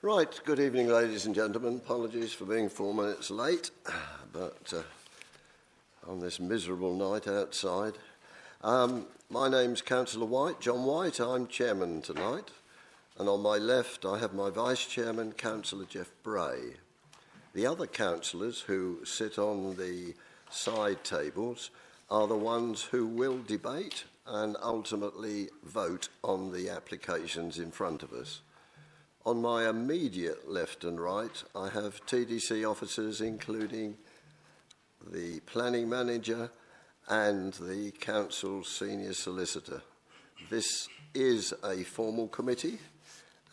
Right, good evening ladies and gentlemen. Apologies for being 4 minutes late, but on this miserable night outside. My name's Councillor White, John White. I'm chairman tonight, and on my left I have my vice chairman, Councillor Jeff Bray. The other councillors who sit on the side tables are the ones who will debate and ultimately vote on the applications in front of us. On my immediate left and right, I have TDC officers, including the planning manager and the council's senior solicitor. This is a formal committee,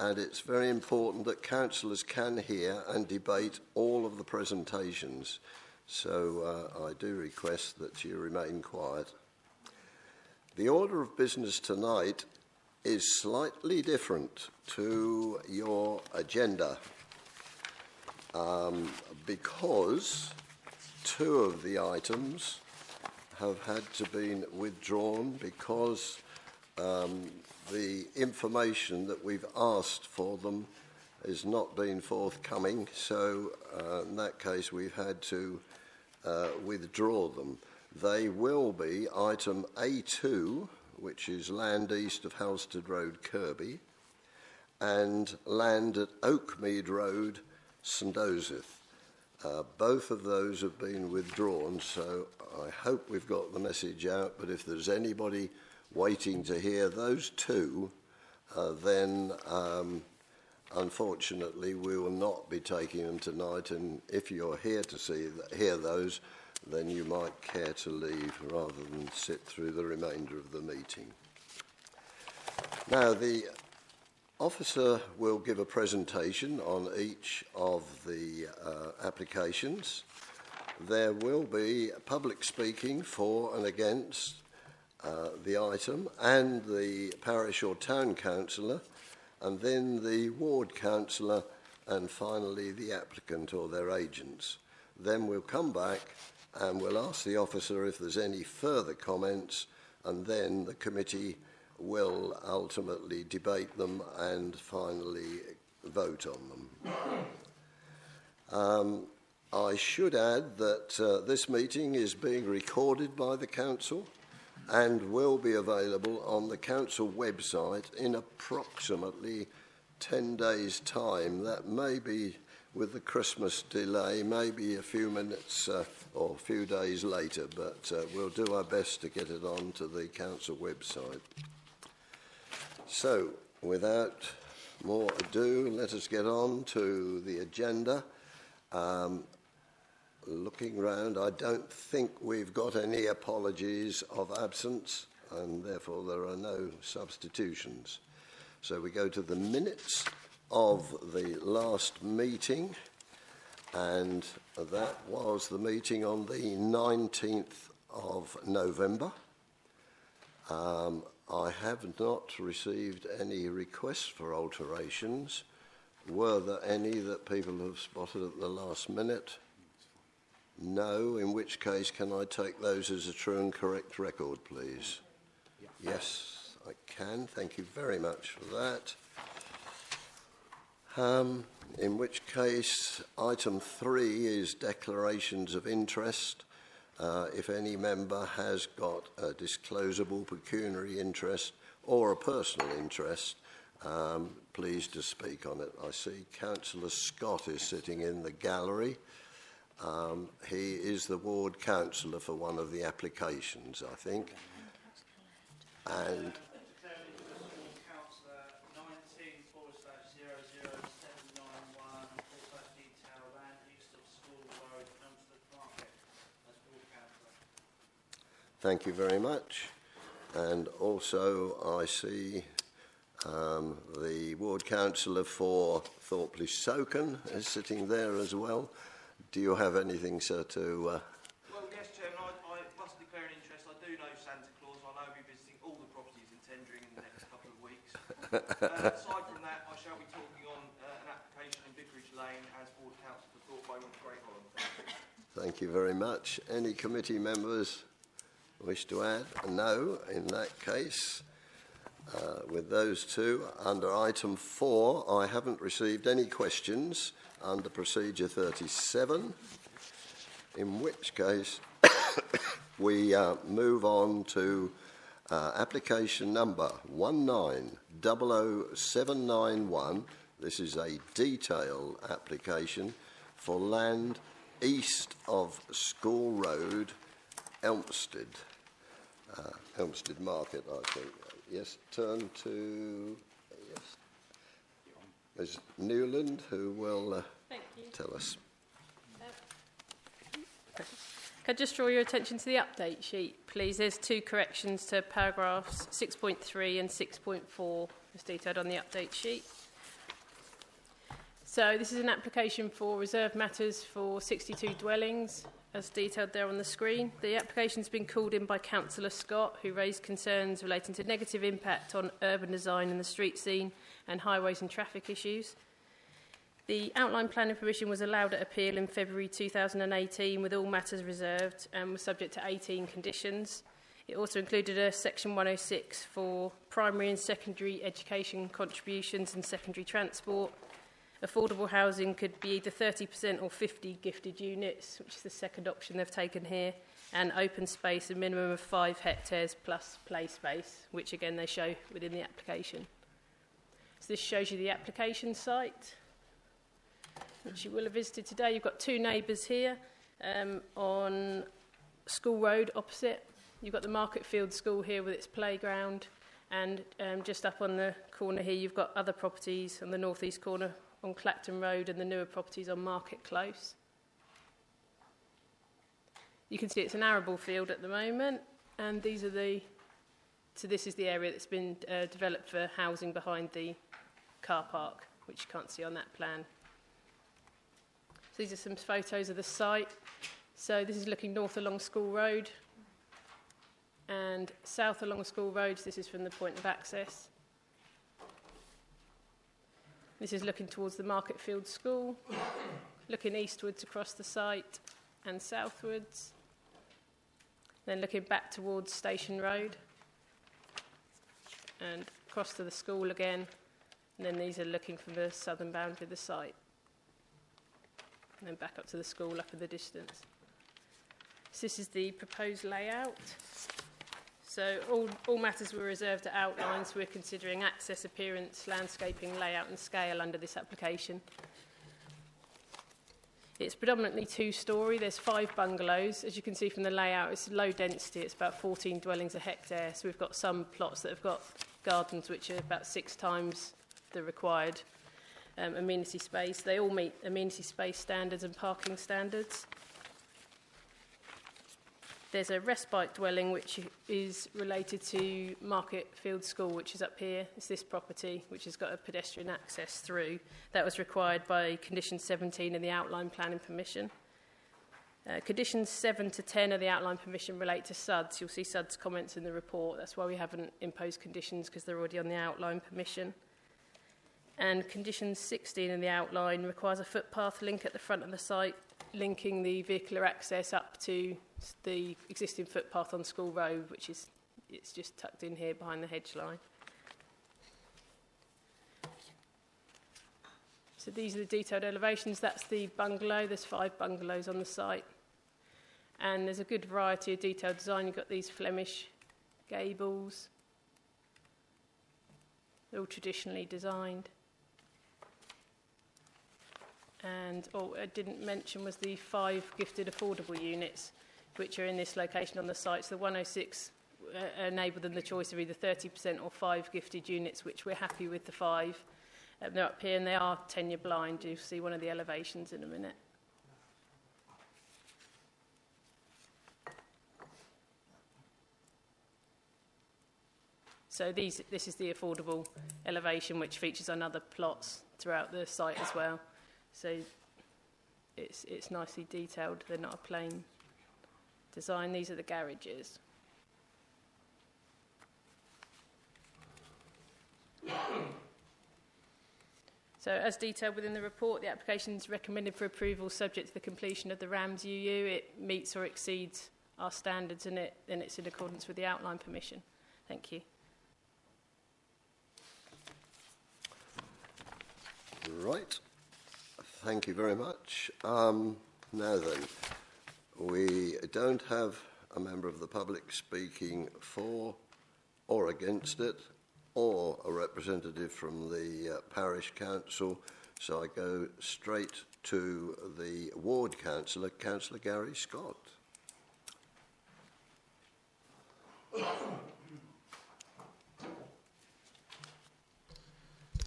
and it's very important that councillors can hear and debate all of the presentations. So I do request that you remain quiet. The order of business tonight is slightly different to your agenda because two of the items have had to be withdrawn because the information that we've asked for them has not been forthcoming. So in that case we've had to withdraw them. They will be item A2, which is land east of Halstead Road, Kirby, and land at Oakmead Road, St Osyth. Both of those have been withdrawn, so I hope we've got the message out, but if there's anybody waiting to hear those two, then unfortunately we will not be taking them tonight, and if you're here to hear those, then you might care to leave rather than sit through the remainder of the meeting. Now, the officer will give a presentation on each of the applications. There will be public speaking for and against the item, and the parish or town councillor, and then the ward councillor, and finally the applicant or their agents. Then we'll come back and we'll ask the officer if there's any further comments, and then the committee will ultimately debate them and finally vote on them. I should add that this meeting is being recorded by the council and will be available on the council website in approximately 10 days' time. That may be, with the Christmas delay, maybe a few minutes or a few days later, but we'll do our best to get it onto the council website. So, without more ado, let us get on to the agenda. Looking round, I don't think we've got any apologies of absence, and therefore there are no substitutions. So we go to the minutes of the last meeting, and that was the meeting on the 19th of November. I have not received any requests for alterations. Were there any that people have spotted at the last minute? No, in which case can I take those as a true and correct record, please? Yes, I can. Thank you very much for that. In which case, item 3 is declarations of interest. If any member has got a disclosable pecuniary interest or a personal interest, please to speak on it. I see Councillor Scott is sitting in the gallery. He is the ward councillor for one of the applications, I think. And thank you very much. And also I see the ward councillor for Thorpe-le-Soken is sitting there as well. Do you have anything, sir, to... Well, yes, Chairman, I must declare an interest. I do know Santa Claus. I know he'll be visiting all the properties in tendering in the next couple of weeks. Aside from that, I shall be talking on an application in Vicarage Lane as ward councillor for Thorpe-le-Soken. Great Holland. Thank you very much. Any committee members wish to add? No. In that case, With those two, under item 4, I haven't received any questions under procedure 37, in which case we move on to application number 1900791. This is a detail application for land east of School Road, Elmstead. Elmstead Market, I think. Yes, turn to Ms. Newland, who will tell us. Can I just draw your attention to the update sheet, please? There's 2 corrections to paragraphs 6.3 and 6.4, as detailed on the update sheet. So this is an application for reserved matters for 62 dwellings, as detailed there on the screen. The application's been called in by Councillor Scott, who raised concerns relating to negative impact on urban design in the street scene and highways and traffic issues. The outline planning permission was allowed at appeal in February 2018 with all matters reserved and was subject to 18 conditions. It also included a section 106 for primary and secondary education contributions and secondary transport. Affordable housing could be either 30% or 50 gifted units, which is the second option they've taken here, and open space, a minimum of 5 hectares plus play space, which again they show within the application. So this shows you the application site, which you will have visited today. You've got 2 neighbours here on School Road opposite. You've got the Marketfield School here with its playground, and just up on the corner here you've got other properties on the northeast corner on Clacton Road and the newer properties on Market Close. You can see it's an arable field at the moment, and these are so this is the area that's been developed for housing behind the car park, which you can't see on that plan. So these are some photos of the site. So this is looking north along School Road, and south along School Road, this is from the point of access. This is looking towards the Marketfield School, looking eastwards across the site and southwards, then looking back towards Station Road and across to the school again, and then these are looking from the southern boundary of the site, and then back up to the school up in the distance. So this is the proposed layout. So all matters were reserved at outline, so we're considering access, appearance, landscaping, layout and scale under this application. It's predominantly 2-storey. There's 5 bungalows. As you can see from the layout, it's low density. It's about 14 dwellings a hectare. So we've got some plots that have got gardens which are about 6 times the required amenity space. They all meet amenity space standards and parking standards. There's a respite dwelling which is related to Marketfield School, which is up here. It's this property, which has got a pedestrian access through. That was required by condition 17 of the outline planning permission. Conditions 7 to 10 of the outline permission relate to SUDs. You'll see SUDs comments in the report. That's why we haven't imposed conditions, because they're already on the outline permission. And condition 16 in the outline requires a footpath link at the front of the site, linking the vehicular access up to the existing footpath on School Road, it's just tucked in here behind the hedge line. So these are the detailed elevations. That's the bungalow. There's 5 bungalows on the site. And there's a good variety of detailed design. You've got these Flemish gables. They're all traditionally designed. And all I didn't mention was the 5 gifted affordable units, which are in this location on the site. So the 106 enabled them the choice of either 30% or 5 gifted units, which we're happy with the 5. They're up here and they are tenure blind. You'll see one of the elevations in a minute. So this is the affordable elevation, which features on other plots throughout the site as well. So it's nicely detailed. They're not a plain design. These are the garages. So as detailed within the report, the application is recommended for approval subject to the completion of the RAMS UU. It meets or exceeds our standards and it's in accordance with the outline permission. Thank you. Right. Thank you very much. Now then, we don't have a member of the public speaking for or against it, or a representative from the parish council, so I go straight to the ward councillor, Councillor Gary Scott.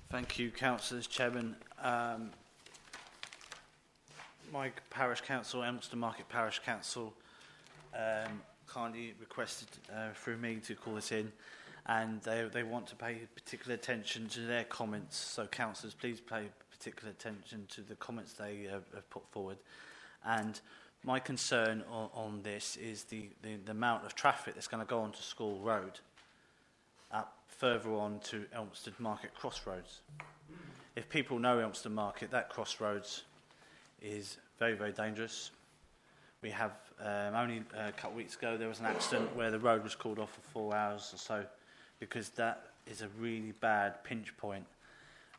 Thank you, Councillors. Chairman. My parish council, Elmstead Market Parish Council, kindly requested through me to call this in, and they want to pay particular attention to their comments. So, councillors, please pay particular attention to the comments they have put forward. And my concern on this is the amount of traffic that's going to go onto School Road up further on to Elmstead Market Crossroads. If people know Elmstead Market, that crossroads is very, very dangerous. We have only a couple of weeks ago there was an accident where the road was called off for 4 hours or so, because that is a really bad pinch point.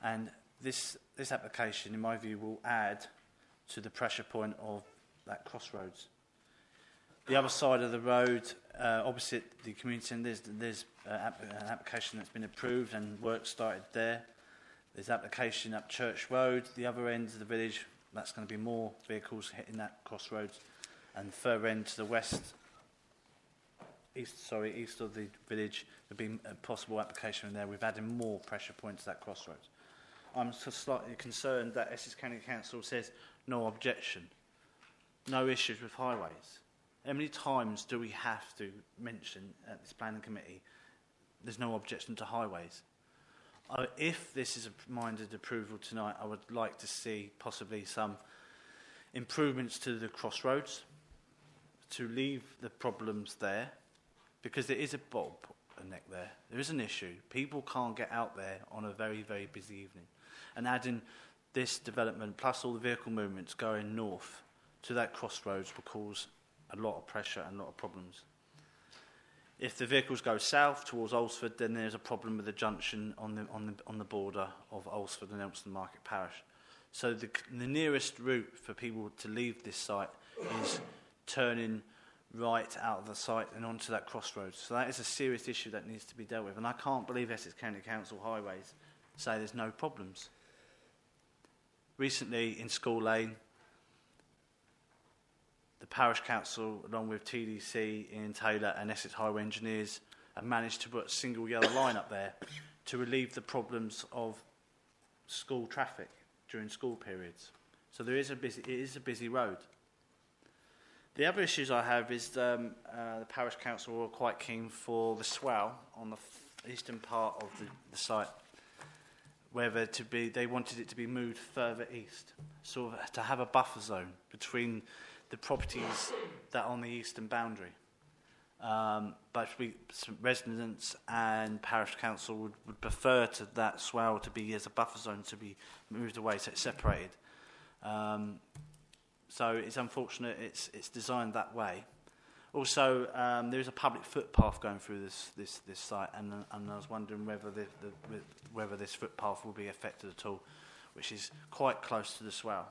And this application, in my view, will add to the pressure point of that crossroads. The other side of the road, opposite the community centre, there's an application that's been approved and work started there. There's application up Church Road, the other end of the village. That's going to be more vehicles hitting that crossroads, and further end to the east of the village, there'll be a possible application in there. We've added more pressure points to that crossroads. I'm slightly concerned that Essex County Council says no objection, no issues with highways. How many times do we have to mention at this planning committee there's no objection to highways? If this is a minded approval tonight, I would like to see possibly some improvements to the crossroads to leave the problems there, because there is a bottleneck there. There is an issue. People can't get out there on a very, very busy evening. And adding this development plus all the vehicle movements going north to that crossroads will cause a lot of pressure and a lot of problems. If the vehicles go south towards Alresford, then there's a problem with the junction on the border of Alresford and Elmstead Market Parish. So the nearest route for people to leave this site is turning right out of the site and onto that crossroads. So that is a serious issue that needs to be dealt with. And I can't believe Essex County Council Highways say there's no problems. Recently in School Lane, the Parish Council, along with TDC, Ian Taylor and Essex Highway Engineers, have managed to put a single yellow line up there to relieve the problems of school traffic during school periods. So it is a busy road. The other issues I have is the Parish Council were quite keen for the swell on the eastern part of the site, whether they wanted it to be moved further east, so to have a buffer zone between the properties that are on the eastern boundary. But residents and Parish Council would prefer to that swell to be as a buffer zone, to be moved away so it's separated. So it's unfortunate it's designed that way. Also, there is a public footpath going through this site, and I was wondering whether this footpath will be affected at all, which is quite close to the swell.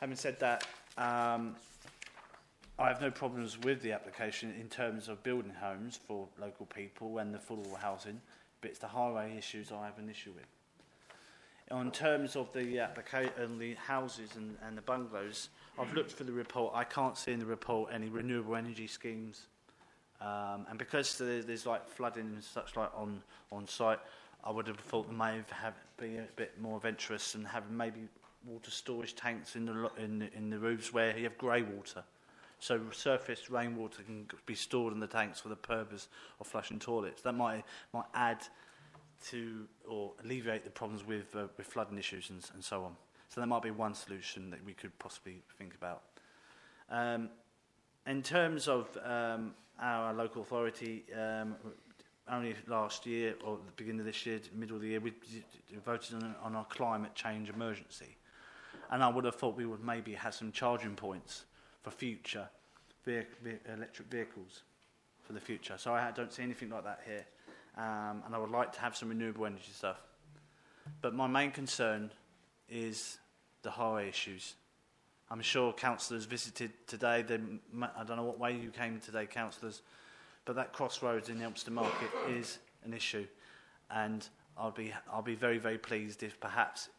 Having said that, I have no problems with the application in terms of building homes for local people and the affordable housing, but it's the highway issues I have an issue with. In terms of the houses and the bungalows, I've looked for the report. I can't see in the report any renewable energy schemes, and because there's like flooding and such like on site, I would have thought they may have been a bit more adventurous and have maybe water storage tanks in the roofs where you have grey water, so surface rainwater can be stored in the tanks for the purpose of flushing toilets. That might add to or alleviate the problems with flooding issues and so on. So that might be one solution that we could possibly think about. In terms of our local authority, only last year or at the beginning of this year, middle of the year, we voted on our climate change emergency. And I would have thought we would maybe have some charging points for future electric vehicles for the future. So I don't see anything like that here. And I would like to have some renewable energy stuff. But my main concern is the highway issues. I'm sure councillors visited today. I don't know what way you came today, councillors, but that crossroads in the Elmstead market is an issue, and I'll be very, very pleased if perhaps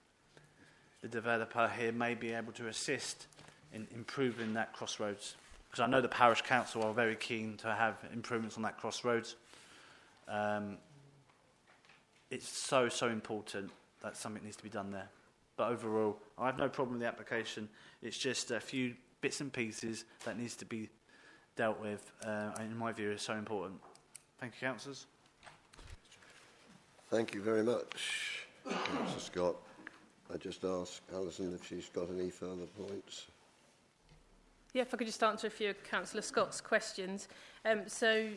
the developer here may be able to assist in improving that crossroads, because I know the parish council are very keen to have improvements on that crossroads. It's so important that something needs to be done there. But overall, I have no problem with the application. It's just a few bits and pieces that needs to be dealt with, in my view, is so important. Thank you, councillors. Thank you very much, Councillor Scott. I just ask Alison if she's got any further points. Yeah, if I could just answer a few of Councillor Scott's questions. So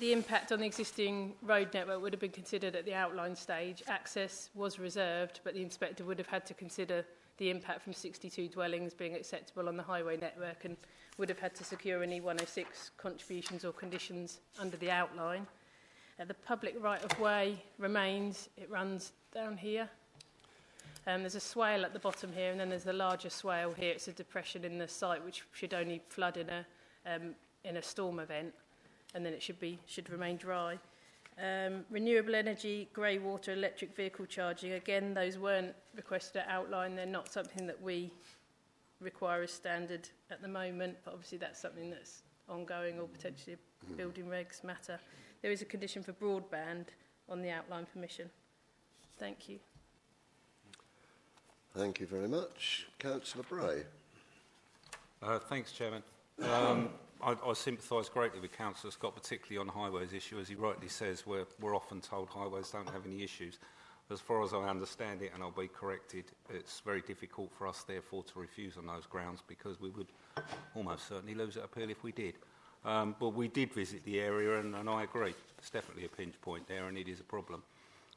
the impact on the existing road network would have been considered at the outline stage. Access was reserved, but the inspector would have had to consider the impact from 62 dwellings being acceptable on the highway network and would have had to secure any 106 contributions or conditions under the outline. The public right-of-way remains. It runs down here. There's a swale at the bottom here, and then there's the larger swale here. It's a depression in the site which should only flood in a storm event, and then it should remain dry. Renewable energy, grey water, electric vehicle charging. Again, those weren't requested at outline. They're not something that we require as standard at the moment, but obviously that's something that's ongoing or potentially a building regs matter. There is a condition for broadband on the outline permission. Thank you. Thank you very much. Councillor Bray. Thanks, Chairman. I sympathise greatly with Councillor Scott, particularly on the highways issue. As he rightly says, we're often told highways don't have any issues. As far as I understand it, and I'll be corrected, it's very difficult for us, therefore, to refuse on those grounds, because we would almost certainly lose at appeal if we did. But we did visit the area, and I agree. It's definitely a pinch point there, and it is a problem.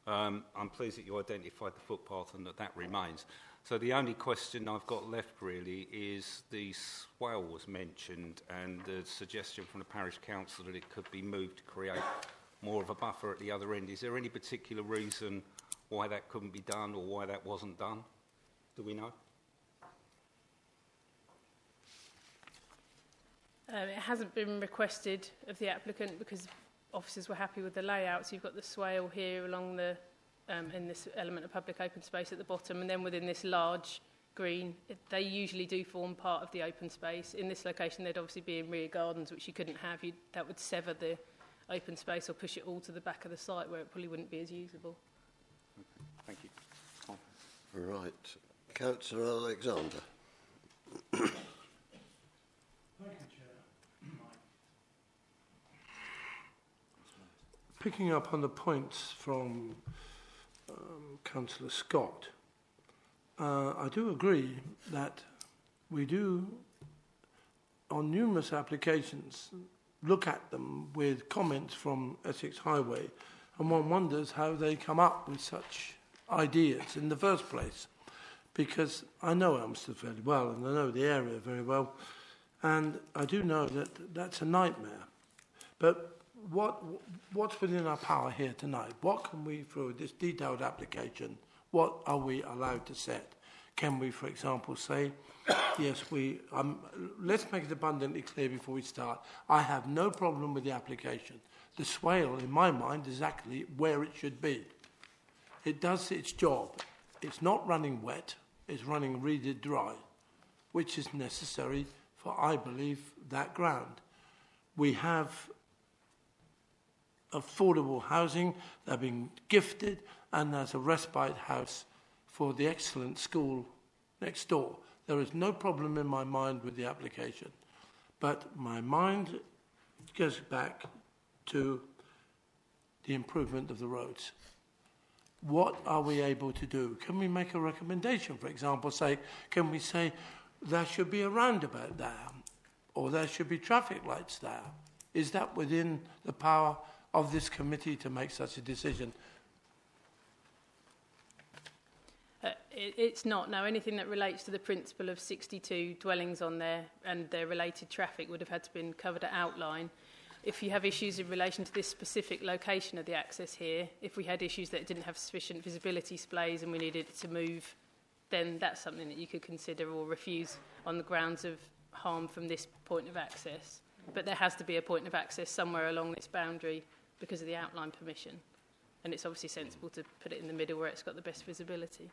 I'm pleased that you identified the footpath and that remains. So the only question I've got left really is the swale was mentioned, and the suggestion from the parish council that it could be moved to create more of a buffer at the other end. Is there any particular reason why that couldn't be done or why that wasn't done? Do we know? It hasn't been requested of the applicant because officers were happy with the layout. So you've got the swale here along the in this element of public open space at the bottom, and then within this large green, they usually do form part of the open space. In this location, they'd obviously be in rear gardens, which you couldn't have. That would sever the open space or push it all to the back of the site where it probably wouldn't be as usable. Thank you. Right. Councillor Alexander. Thank you, Chair. Picking up on the points from Councillor Scott, I do agree that we do, on numerous applications, look at them with comments from Essex Highway, and one wonders how they come up with such ideas in the first place, because I know Elmstead fairly well and I know the area very well, and I do know that that's a nightmare. But what's within our power here tonight? What can we, through this detailed application, what are we allowed to set? Can we, for example, say, yes, let's make it abundantly clear before we start, I have no problem with the application. The swale, in my mind, is exactly where it should be. It does its job. It's not running wet, it's running really dry, which is necessary for, I believe, that ground. We have affordable housing, they're being gifted, and there's a respite house for the excellent school next door. There is no problem in my mind with the application, but my mind goes back to the improvement of the roads. What are we able to do? Can we make a recommendation, for example, can we say there should be a roundabout there, or there should be traffic lights there? Is that within the power of this committee to make such a decision? It's not. No, anything that relates to the principle of 62 dwellings on there and their related traffic would have had to been covered at outline. if you have issues in relation to this specific location of the access here, if we had issues that it didn't have sufficient visibility displays and we needed it to move, then that's something that you could consider or refuse on the grounds of harm from this point of access. But there has to be a point of access somewhere along this boundary because of the outline permission. And it's obviously sensible to put it in the middle where it's got the best visibility.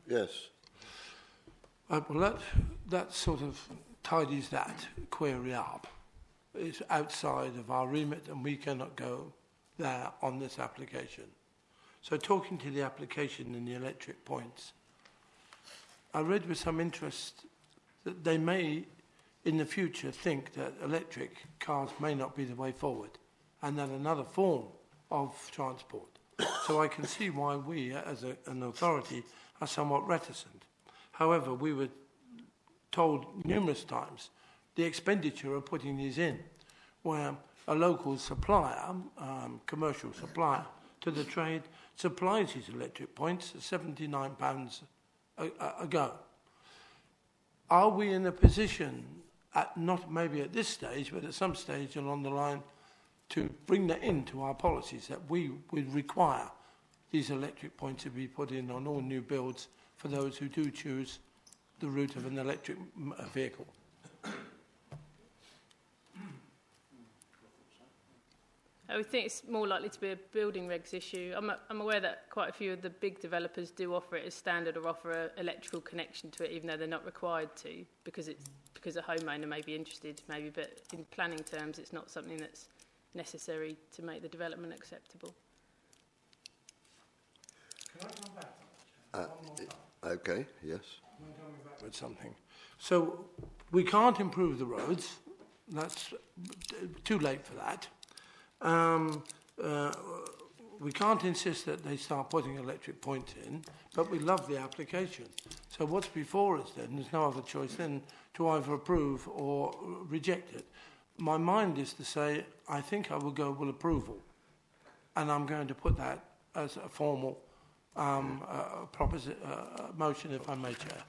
Yes. Well, that sort of tidies that query up. It's outside of our remit and we cannot go there on this application. So talking to the application and the electric points, I read with some interest that they may in the future think that electric cars may not be the way forward and that another form of transport. So I can see why we as an authority are somewhat reticent. However, we were told numerous times the expenditure of putting these in, where a local supplier, commercial supplier to the trade, supplies these electric points at £79 a go. Are we in a position, not maybe at this stage, but at some stage along the line, to bring that into our policies, that we would require these electric points to be put in on all new builds for those who do choose the route of an electric vehicle? I would think it's more likely to be a building regs issue. I'm aware that quite a few of the big developers do offer it as standard or offer an electrical connection to it, even though they're not required to, because a homeowner may be interested, maybe, but in planning terms, it's not something that's necessary to make the development acceptable. Can I come back? Okay, yes. With something. So we can't improve the roads. That's too late for that. We can't insist that they start putting electric points in, but we love the application. So what's before us then? There's no other choice then to either approve or reject it. My mind is to say, I think I will go with approval. And I'm going to put that as a formal motion, if I may, Chair.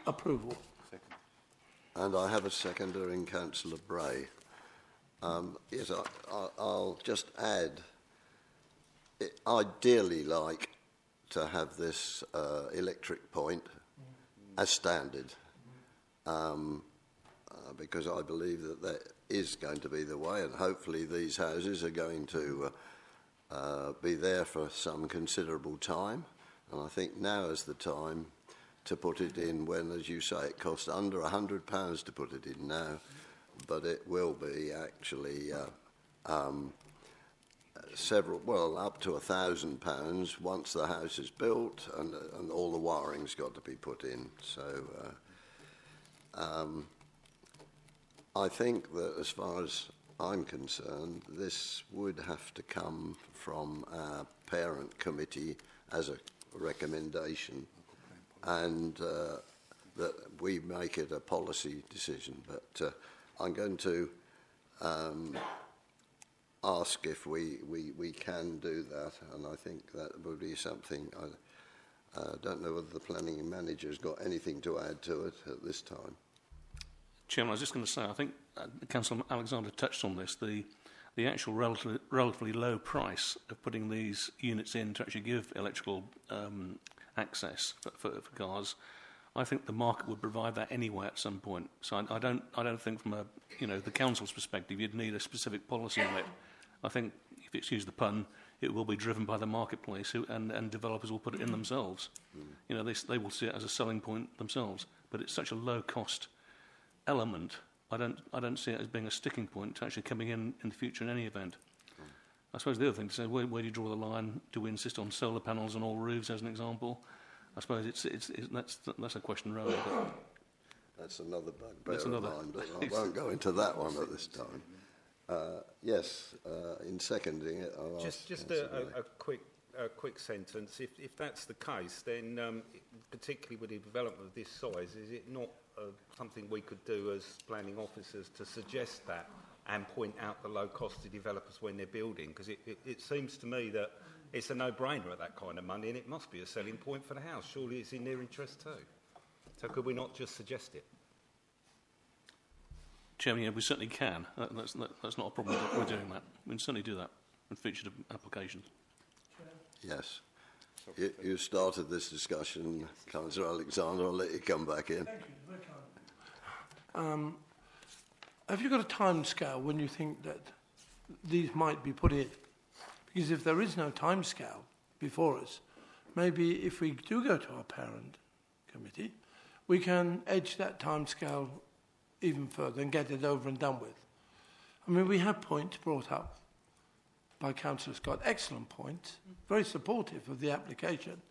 Approval. And I have a seconder in Councillor Bray. Yes, I'll just add, I'd dearly like to have this electric point as standard, because I believe that is going to be the way, and hopefully these houses are going to be there for some considerable time. And I think now is the time to put it in when, as you say, it costs under £100 to put it in now, but it will be actually up to £1,000 once the house is built and all the wiring's got to be put in. So I think that as far as I'm concerned, this would have to come from our parent committee as a recommendation, and that we make it a policy decision. But I'm going to ask if we can do that, and I think that would be something. I don't know whether the planning manager's got anything to add to it at this time. Chairman, I was just going to say, I think Councillor Alexander touched on this, the actual relatively low price of putting these units in to actually give electrical access for cars. I think the market would provide that anyway at some point. So I don't think from the council's perspective you'd need a specific policy on it. I think, if you excuse the pun, it will be driven by the marketplace, and developers will put it in themselves. They will see it as a selling point themselves. But it's such a low cost element. I don't see it as being a sticking point to actually coming in the future in any event. I suppose the other thing to say, where do you draw the line? Do we insist on solar panels on all roofs, as an example? I suppose that's a question really. That's another bugbear of mine, but I won't go into that one at this time. Yes, in seconding it, I'll just a quick sentence. If that's the case, then particularly with a development of this size, is it not something we could do as planning officers to suggest that and point out the low cost to developers when they're building? Because it seems to me that it's a no-brainer at that kind of money, and it must be a selling point for the house. Surely it's in their interest too. So could we not just suggest it? Chairman, yeah, we certainly can. That's not a problem. We're doing that. We can certainly do that in future applications. Yes. You started this discussion, Councillor Alexander. I'll let you come back in. Thank you. Very kind. Have you got a time scale when you think that these might be put in? Because if there is no time scale before us, maybe if we do go to our parent committee, we can edge that time scale even further and get it over and done with. I mean, we have points brought up by Councillor Scott, excellent points, very supportive of the application.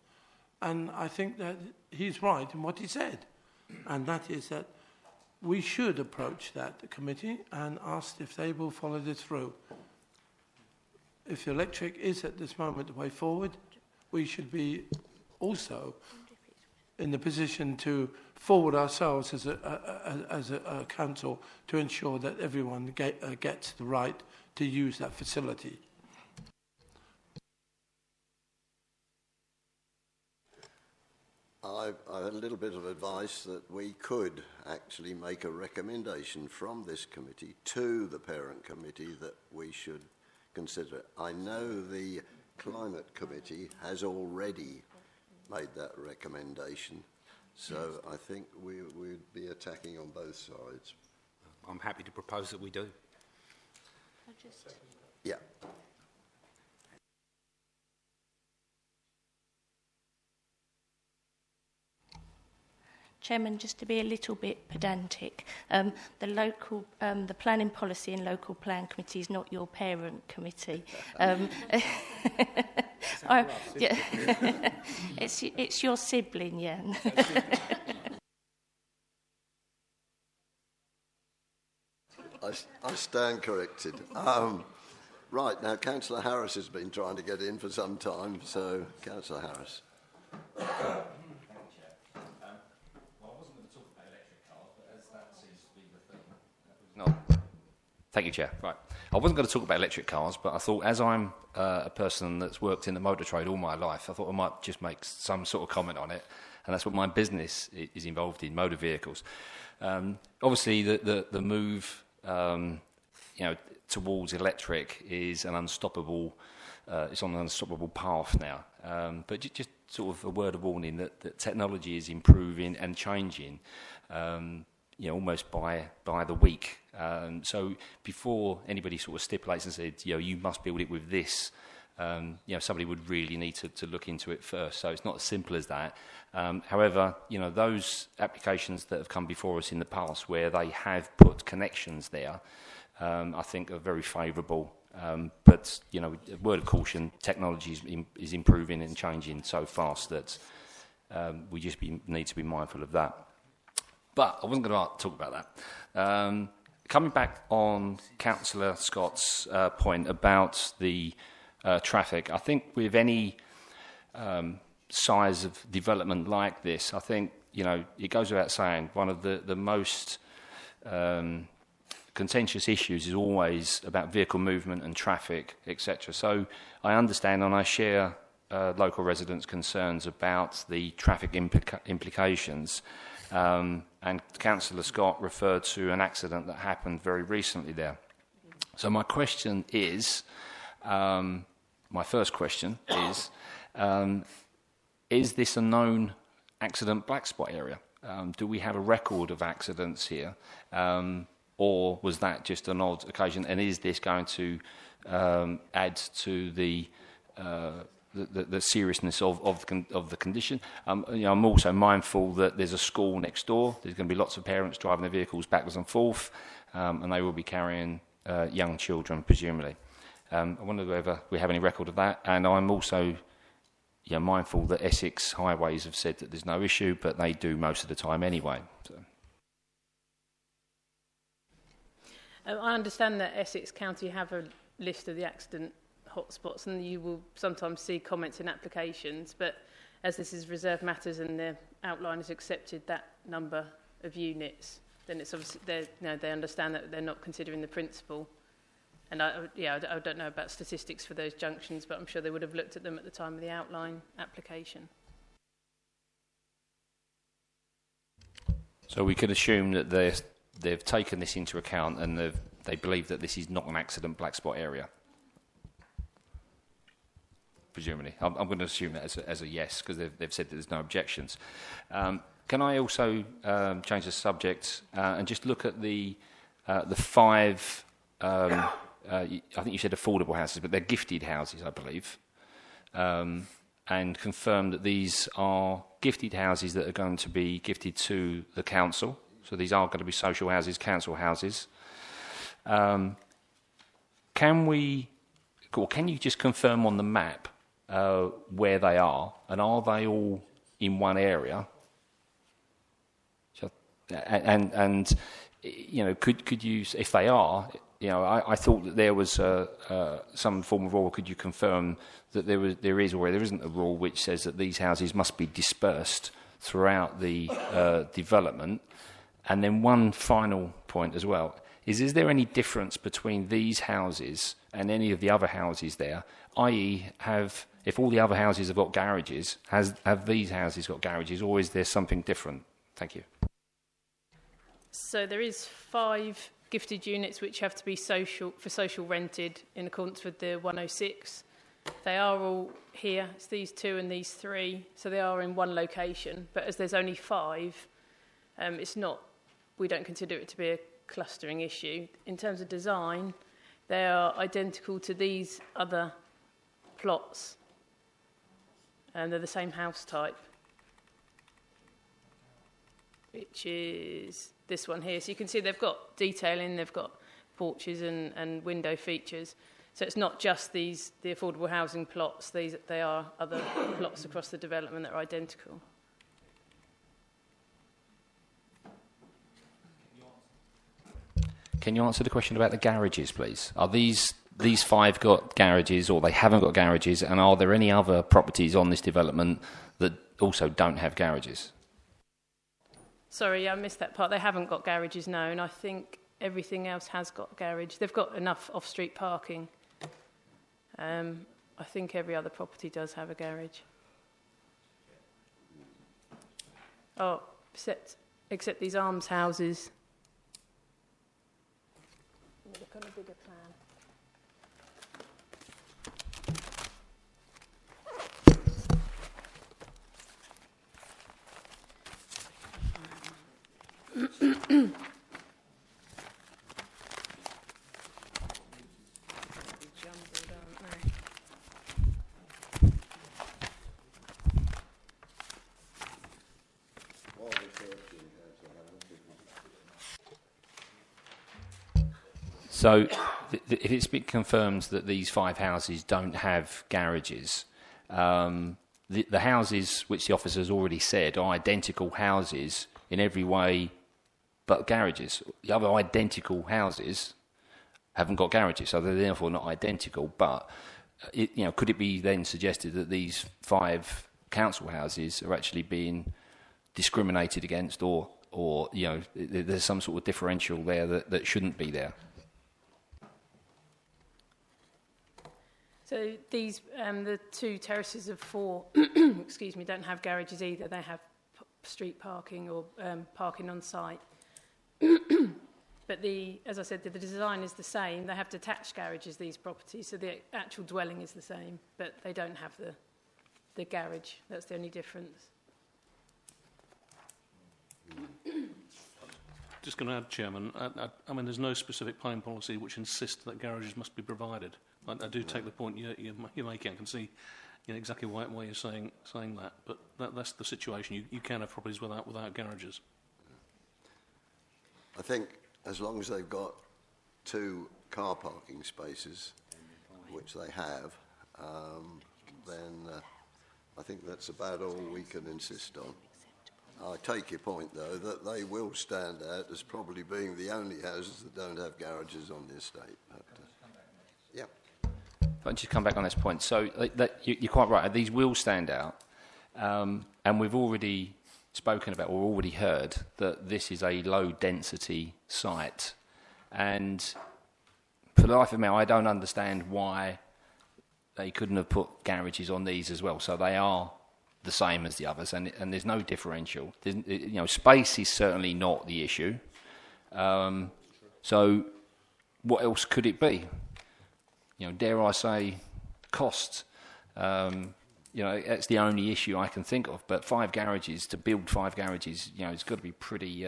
And I think that he's right in what he said. And that is that we should approach that committee and ask if they will follow this through. If the electric is at this moment the way forward, we should be also in the position to forward ourselves as a council to ensure that everyone gets the right to use that facility. I had a little bit of advice that we could actually make a recommendation from this committee to the parent committee that we should consider it. I know the Climate Committee has already made that recommendation, so I think we would be attacking on both sides. I'm happy to propose that we do. Yeah. Chairman, just to be a little bit pedantic, the planning policy and local plan committee is not your parent committee. It's your sibling, yeah. I stand corrected. Right, now Councillor Harris has been trying to get in for some time, so Councillor Harris. Thank you, Chair. Right. I wasn't going to talk about electric cars, but I thought as I'm a person that's worked in the motor trade all my life, I thought I might just make some sort of comment on it, and that's what my business is involved in, motor vehicles. Obviously, the move towards electric is an unstoppable, it's on an unstoppable path now. But just sort of a word of warning that technology is improving and changing. Almost by the week. So before anybody sort of stipulates and said, you must build it with this, somebody would really need to look into it first. So it's not as simple as that. However, those applications that have come before us in the past where they have put connections there, I think are very favourable. But, a word of caution, technology is improving and changing so fast that we just need to be mindful of that. But I wasn't going to talk about that. Coming back on Councillor Scott's point about the traffic, I think with any size of development like this, I think, it goes without saying, one of the most contentious issues is always about vehicle movement and traffic, etc. So I understand and I share local residents' concerns about the traffic implications. And Councillor Scott referred to an accident that happened very recently there. So my question is, my first question is this a known accident black spot area? Do we have a record of accidents here? Or was that just an odd occasion? And is this going to add to the seriousness of the condition? I'm also mindful that there's a school next door. There's going to be lots of parents driving their vehicles backwards and forth, and they will be carrying young children, presumably. I wonder whether we have any record of that. And I'm also mindful that Essex Highways have said that there's no issue, but they do most of the time anyway. So. I understand that Essex County have a list of the accident hotspots, and you will sometimes see comments in applications, but as this is reserved matters and the outline has accepted that number of units, then it's obviously they understand that they're not considering the principle. And I don't know about statistics for those junctions, but I'm sure they would have looked at them at the time of the outline application. So we could assume that they've taken this into account and they believe that this is not an accident black spot area. Presumably, I'm going to assume that as a yes because they've said that there's no objections. Can I also change the subject and just look at the 5? I think you said affordable houses, but they're gifted houses, I believe, and confirm that these are gifted houses that are going to be gifted to the council. So these are going to be social houses, council houses. Can you just confirm on the map where they are, and are they all in one area? And could you, if they are, I thought that there was some form of rule. Could you confirm that there is or there isn't a rule which says that these houses must be dispersed throughout the development? And then one final point as well is there any difference between these houses and any of the other houses there? I.e., if all the other houses have got garages, have these houses got garages, or is there something different? Thank you. So there is 5 gifted units which have to be social rented in accordance with the 106. They are all here. It's these 2 and these 3, so they are in one location. But as there's only 5, it's not. We don't consider it to be a clustering issue. In terms of design, they are identical to these other plots, and they're the same house type, which is this one here. So you can see they've got detailing, they've got porches and window features. So it's not just the affordable housing plots. They are other plots across the development that are identical. Can you answer the question about the garages, please? Are these 5 got garages, or they haven't got garages, and are there any other properties on this development that also don't have garages? Sorry, I missed that part. They haven't got garages, no, and I think everything else has got garage. They've got enough off-street parking. I think every other property does have a garage. Oh, except these arms houses. Look on a bigger plan. So, if it's been confirmed that these 5 houses don't have garages, the houses which the officer's already said are identical houses in every way but garages. The other identical houses haven't got garages, so they're therefore not identical. But could it be then suggested that these 5 council houses are actually being discriminated against, or there's some sort of differential there that shouldn't be there? So these, the 2 terraces of 4, excuse me, don't have garages either. They have street parking or parking on site. But as I said, the design is the same. They have detached garages, these properties, so the actual dwelling is the same, but they don't have the garage. That's the only difference. Just going to add, Chairman, I mean, there's no specific planning policy which insists that garages must be provided. I do take the point you're making. I can see exactly why you're saying that, but that's the situation. You can have properties without garages. I think as long as they've got 2 car parking spaces, which they have, then I think that's about all we can insist on. I take your point, though, that they will stand out as probably being the only houses that don't have garages on the estate. But, yeah. If I just come back on this point. So you're quite right. These will stand out. And we've already spoken about or already heard that this is a low-density site. And for the life of me, I don't understand why they couldn't have put garages on these as well. So they are the same as the others, and there's no differential. Space is certainly not the issue. So what else could it be? You know, dare I say, cost. You know, that's the only issue I can think of. But 5 garages, to build 5 garages, you know, it's got to be pretty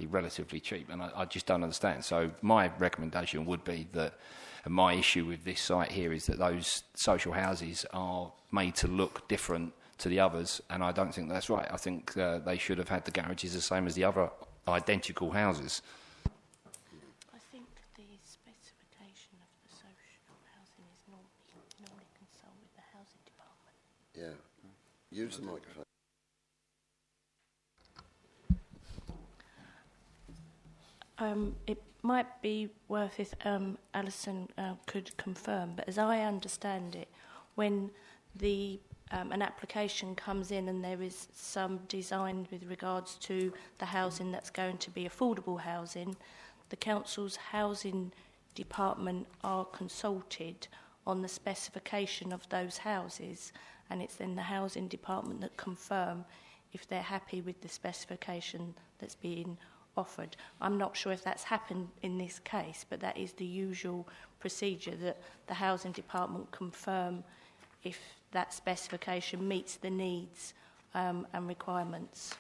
relatively cheap, and I just don't understand. So my recommendation would be that, and my issue with this site here is that those social houses are made to look different to the others, and I don't think that's right. I think they should have had the garages the same as the other identical houses. I think the specification of the social housing is normally consult with the housing department. Yeah. Use the microphone. It might be worth if Alison could confirm, but as I understand it, when an application comes in and there is some design with regards to the housing that's going to be affordable housing, the council's housing department are consulted on the specification of those houses, and it's then the housing department that confirm if they're happy with the specification that's being offered. I'm not sure if that's happened in this case, but that is the usual procedure, that the housing department confirm if that specification meets the needs and requirements.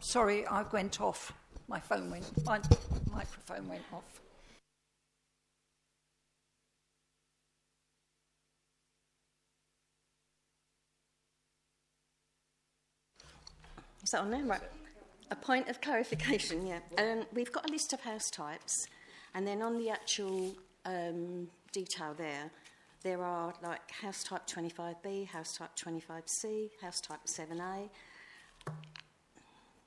Sorry, I went off. My microphone went off. Is that on there? Right. A point of clarification, yeah. We've got a list of house types, and then on the actual detail there are like house type 25B, house type 25C, house type 7A.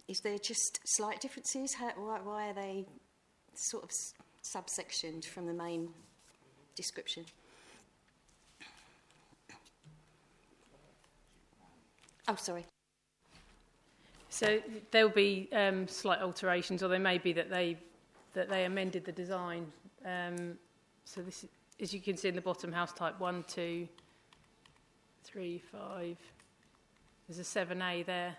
Is there just slight differences? Why are they sort of subsectioned from the main description? Oh, sorry. So there'll be slight alterations, or they may be that they amended the design. So this, as you can see in the bottom, house type 1, 2, 3, 5. There's a 7A there.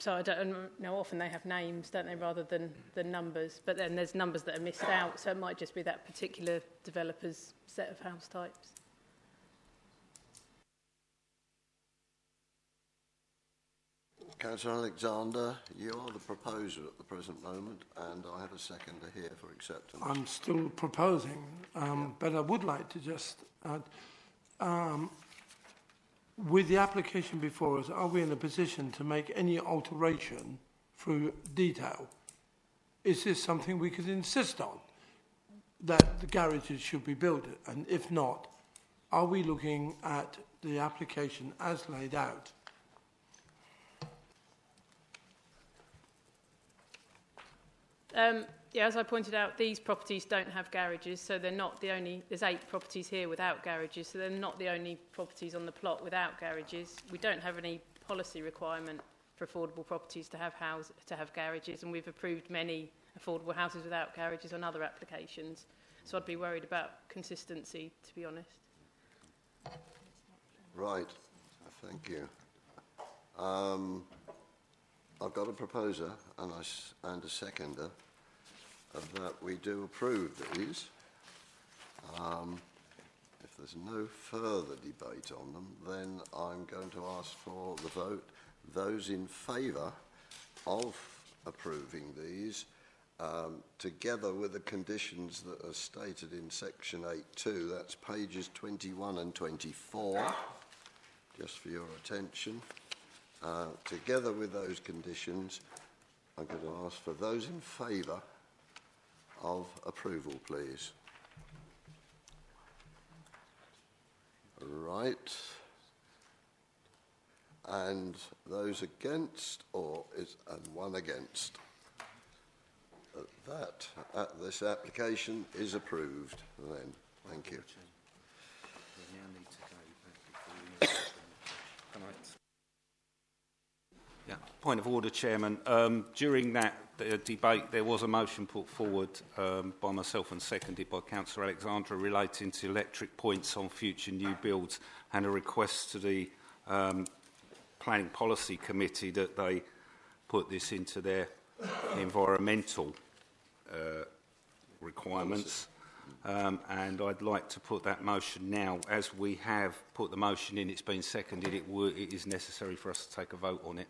So I don't know, often they have names, don't they, rather than numbers. But then there's numbers that are missed out, so it might just be that particular developer's set of house types. Councillor Alexander, you are the proposer at the present moment, and I have a seconder here for acceptance. I'm still proposing, but I would like to just add, with the application before us, are we in a position to make any alteration through detail? Is this something we could insist on, that the garages should be built? And if not, are we looking at the application as laid out? Yeah, as I pointed out, these properties don't have garages, so they're not the only. There's 8 properties here without garages, so they're not the only properties on the plot without garages. We don't have any policy requirement for affordable properties to have garages, and we've approved many affordable houses without garages on other applications. So I'd be worried about consistency, to be honest. Right, thank you. I've got a proposer and a seconder that we do approve these. If there's no further debate on them, then I'm going to ask for the vote. Those in favour of approving these, together with the conditions that are stated in section 8.2, that's pages 21 and 24, just for your attention. Together with those conditions, I'm going to ask for those in favour of approval, please. Right. And those against, and one against. This application is approved. Then, thank you. Yeah. Point of order, Chairman. During that debate, there was a motion put forward by myself and seconded by Councillor Alexandra relating to electric points on future new builds, and a request to the Planning Policy Committee that they put this into their environmental requirements. And I'd like to put that motion now. As we have put the motion in, it's been seconded, it is necessary for us to take a vote on it.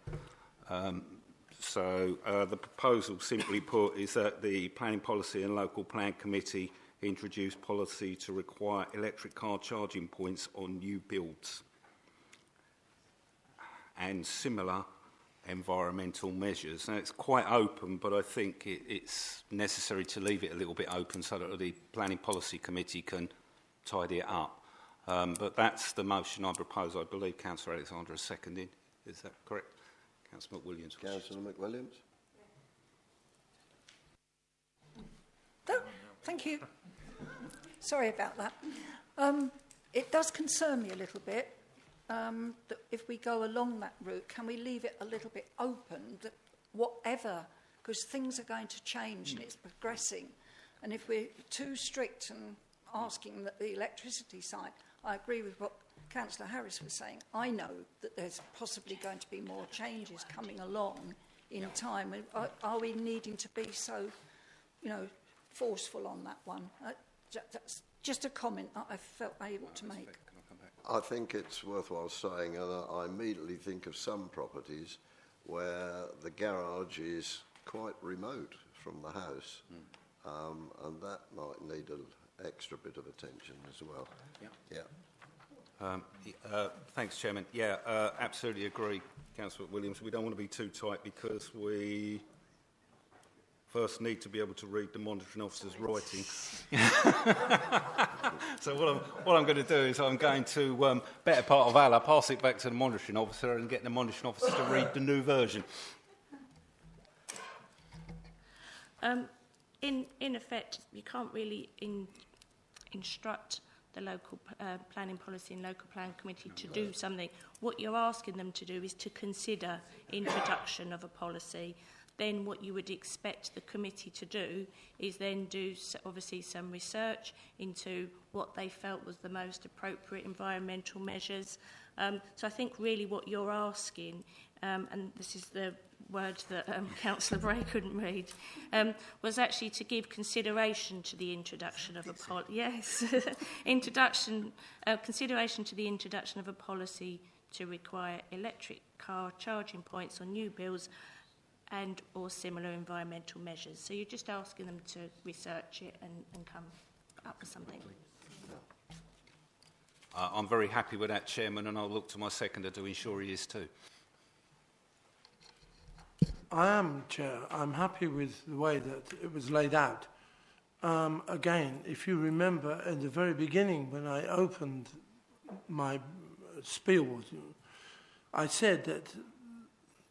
The proposal, simply put, is that the Planning Policy and Local Plan Committee introduce policy to require electric car charging points on new builds and similar environmental measures. Now, it's quite open, but I think it's necessary to leave it a little bit open so that the Planning Policy Committee can tidy it up. But that's the motion I propose. I believe Councillor Alexandra is seconding. Is that correct? Councillor McWilliams. Councillor McWilliams. Oh, thank you. Sorry about that. It does concern me a little bit that if we go along that route, can we leave it a little bit open that whatever, because things are going to change and it's progressing, and if we're too strict and asking that the electricity side, I agree with what Councillor Harris was saying. I know that there's possibly going to be more changes coming along in time. Are we needing to be so, forceful on that one? That's just a comment that I felt able to make. I think it's worthwhile saying, and I immediately think of some properties where the garage is quite remote from the house, and that might need an extra bit of attention as well. Thanks, Chairman. Absolutely agree, Councillor Williams. We don't want to be too tight because we first need to be able to read the monitoring officer's writing. So what I'm going to do is I'm going to, better part of Allah, pass it back to the monitoring officer and get the monitoring officer to read the new version. In effect, you can't really instruct the local planning policy and local plan committee to do something. What you're asking them to do is to consider introduction of a policy. Then what you would expect the committee to do is then do obviously some research into what they felt was the most appropriate environmental measures. So I think really what you're asking, and this is the word that Councillor Bray couldn't read, was actually to give consideration to the introduction of a policy. Yes, consideration to the introduction of a policy to require electric car charging points on new builds and or similar environmental measures. So you're just asking them to research it and come up with something. I'm very happy with that, Chairman, and I'll look to my seconder to ensure he is too. I am, Chair. I'm happy with the way that it was laid out. Again, if you remember at the very beginning when I opened my spiel, I said that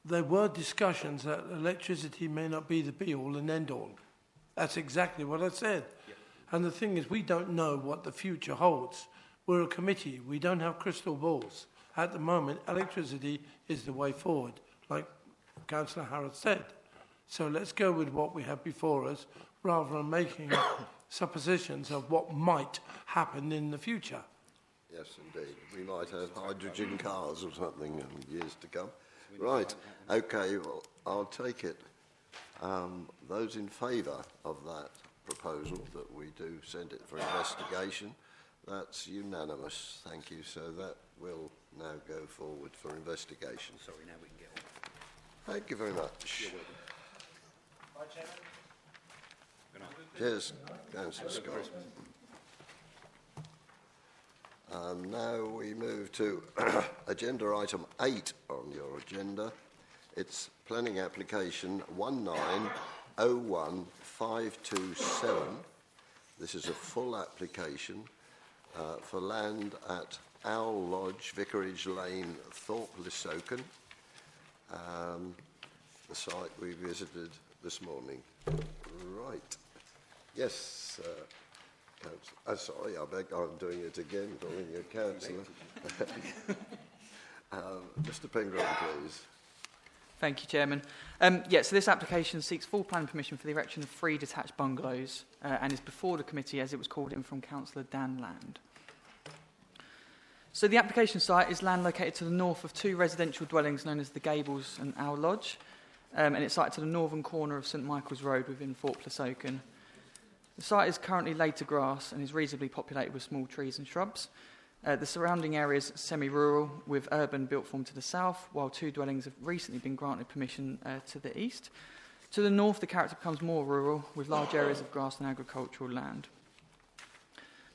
there were discussions that electricity may not be the be-all and end-all. That's exactly what I said. Yep. And the thing is, we don't know what the future holds. We're a committee. We don't have crystal balls. At the moment, electricity is the way forward, like Councillor Harris said. So let's go with what we have before us, rather than making suppositions of what might happen in the future. Yes, indeed. We might have hydrogen cars or something in years to come. Right, okay, well, I'll take it. Those in favour of that proposal that we do send it for investigation, that's unanimous, thank you. So that will now go forward for investigation. Sorry, now we can get on. Thank you very much. Bye, Chairman. Cheers, Councillor Scott. Now we move to agenda item 8 on your agenda. It's planning application 1901527. This is a full application for land at Owl Lodge, Vicarage Lane, Thorpe-le-Soken. The site we visited this morning. Right. Yes, sorry, I beg I'm doing it again, calling you councillor. Mr Pingrove, please. Thank you, Chairman. So this application seeks full planning permission for the erection of 3 detached bungalows and is before the committee as it was called in from Councillor Dan Land. So the application site is land located to the north of 2 residential dwellings known as the Gables and Owl Lodge, and it's sited to the northern corner of St Michael's Road within Thorpe-le-Soken. The site is currently laid to grass and is reasonably populated with small trees and shrubs. The surrounding area is semi-rural with urban built form to the south, while 2 dwellings have recently been granted permission to the east. To the north, the character becomes more rural with large areas of grass and agricultural land.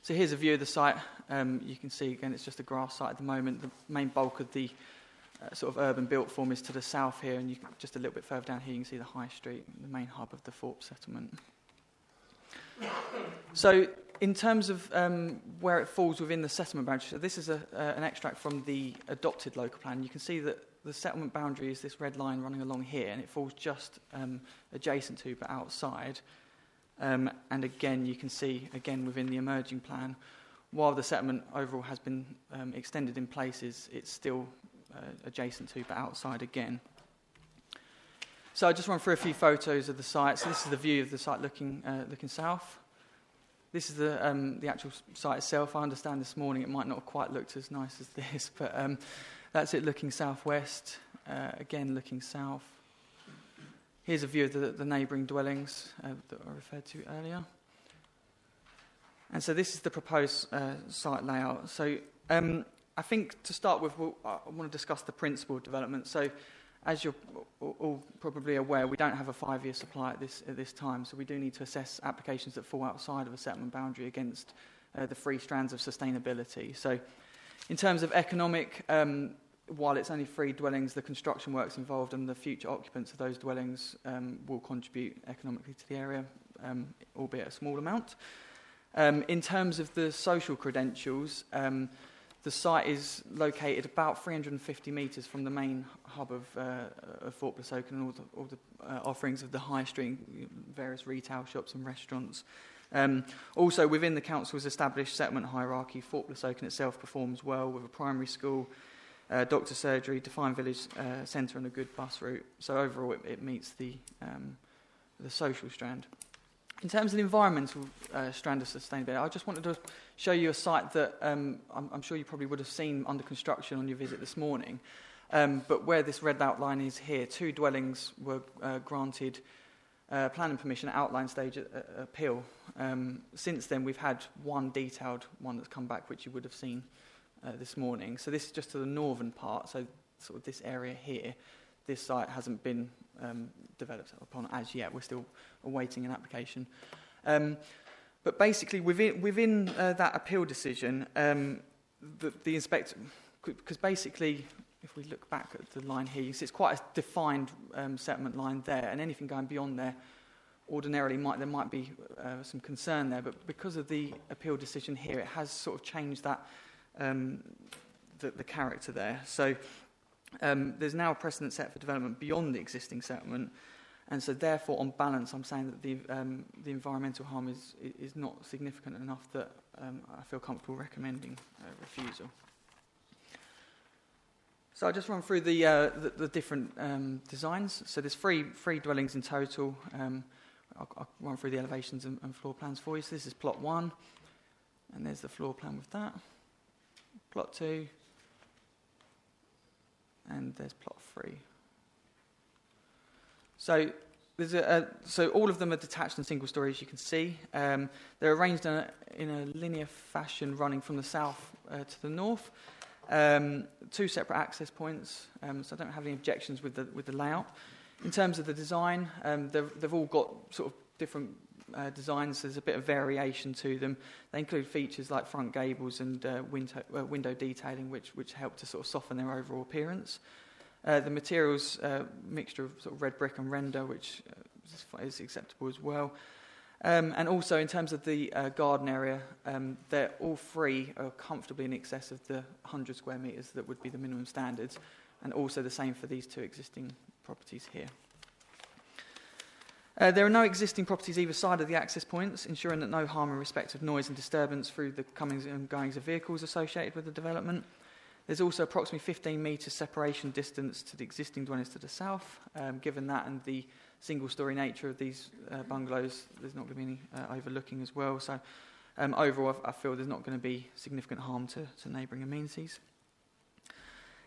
So here's a view of the site. You can see, again, it's just a grass site at the moment. The main bulk of the sort of urban built form is to the south here, and just a little bit further down here you can see the High Street, the main hub of the Thorpe settlement. So in terms of where it falls within the settlement boundary, so this is an extract from the adopted local plan. You can see that the settlement boundary is this red line running along here, and it falls just adjacent to but outside. And again, you can see, again, within the emerging plan, while the settlement overall has been extended in places, it's still adjacent to but outside again. So I'll just run through a few photos of the site. So this is the view of the site looking south. This is the actual site itself. I understand this morning it might not have quite looked as nice as this, but that's it looking southwest, again looking south. Here's a view of the neighbouring dwellings that I referred to earlier. And so this is the proposed site layout. So I think to start with, I want to discuss the principal development. So as you're all probably aware, we don't have a 5-year supply at this time, so we do need to assess applications that fall outside of a settlement boundary against the 3 strands of sustainability. So in terms of economic, while it's only 3 dwellings, the construction works involved and the future occupants of those dwellings will contribute economically to the area, albeit a small amount. In terms of the social credentials, the site is located about 350 metres from the main hub of Thorpe-le-Soken and all the offerings of the High Street, various retail shops and restaurants. Also, within the council's established settlement hierarchy, Thorpe-le-Soken itself performs well with a primary school, doctor surgery, defined village centre and a good bus route. So overall, it meets the social strand. In terms of the environmental strand of sustainability, I just wanted to show you a site that I'm sure you probably would have seen under construction on your visit this morning. But where this red outline is here, 2 dwellings were granted planning permission at outline stage appeal. Since then, we've had 1 detailed one that's come back, which you would have seen this morning. So this is just to the northern part, so sort of this area here. This site hasn't been developed upon as yet. We're still awaiting an application. But basically, within that appeal decision, the inspector, because basically, if we look back at the line here, you see it's quite a defined settlement line there, and anything going beyond there, ordinarily there might be some concern there. But because of the appeal decision here, it has sort of changed that the character there. So there's now a precedent set for development beyond the existing settlement, and so therefore, on balance, I'm saying that the environmental harm is not significant enough that I feel comfortable recommending refusal. So I'll just run through the different designs. So there's three dwellings in total. I'll run through the elevations and floor plans for you. So this is plot 1, and there's the floor plan with that. Plot 2, and there's plot 3. So so all of them are detached and single story, as you can see. They're arranged in a linear fashion, running from the south to the north. 2 separate access points, so I don't have any objections with the layout. In terms of the design, they've all got sort of different designs. So there's a bit of variation to them. They include features like front gables and window detailing, which help to sort of soften their overall appearance. The materials, mixture of sort of red brick and render, which is acceptable as well. And also in terms of the garden area, they're all three are comfortably in excess of the 100 square metres that would be the minimum standards, and also the same for these two existing properties here. There are no existing properties either side of the access points, ensuring that no harm in respect of noise and disturbance through the comings and goings of vehicles associated with the development. There's also approximately 15 metres separation distance to the existing dwellings to the south. Given that and the single-storey nature of these bungalows, there's not going to be any overlooking as well. So overall, I feel there's not going to be significant harm to neighbouring amenities.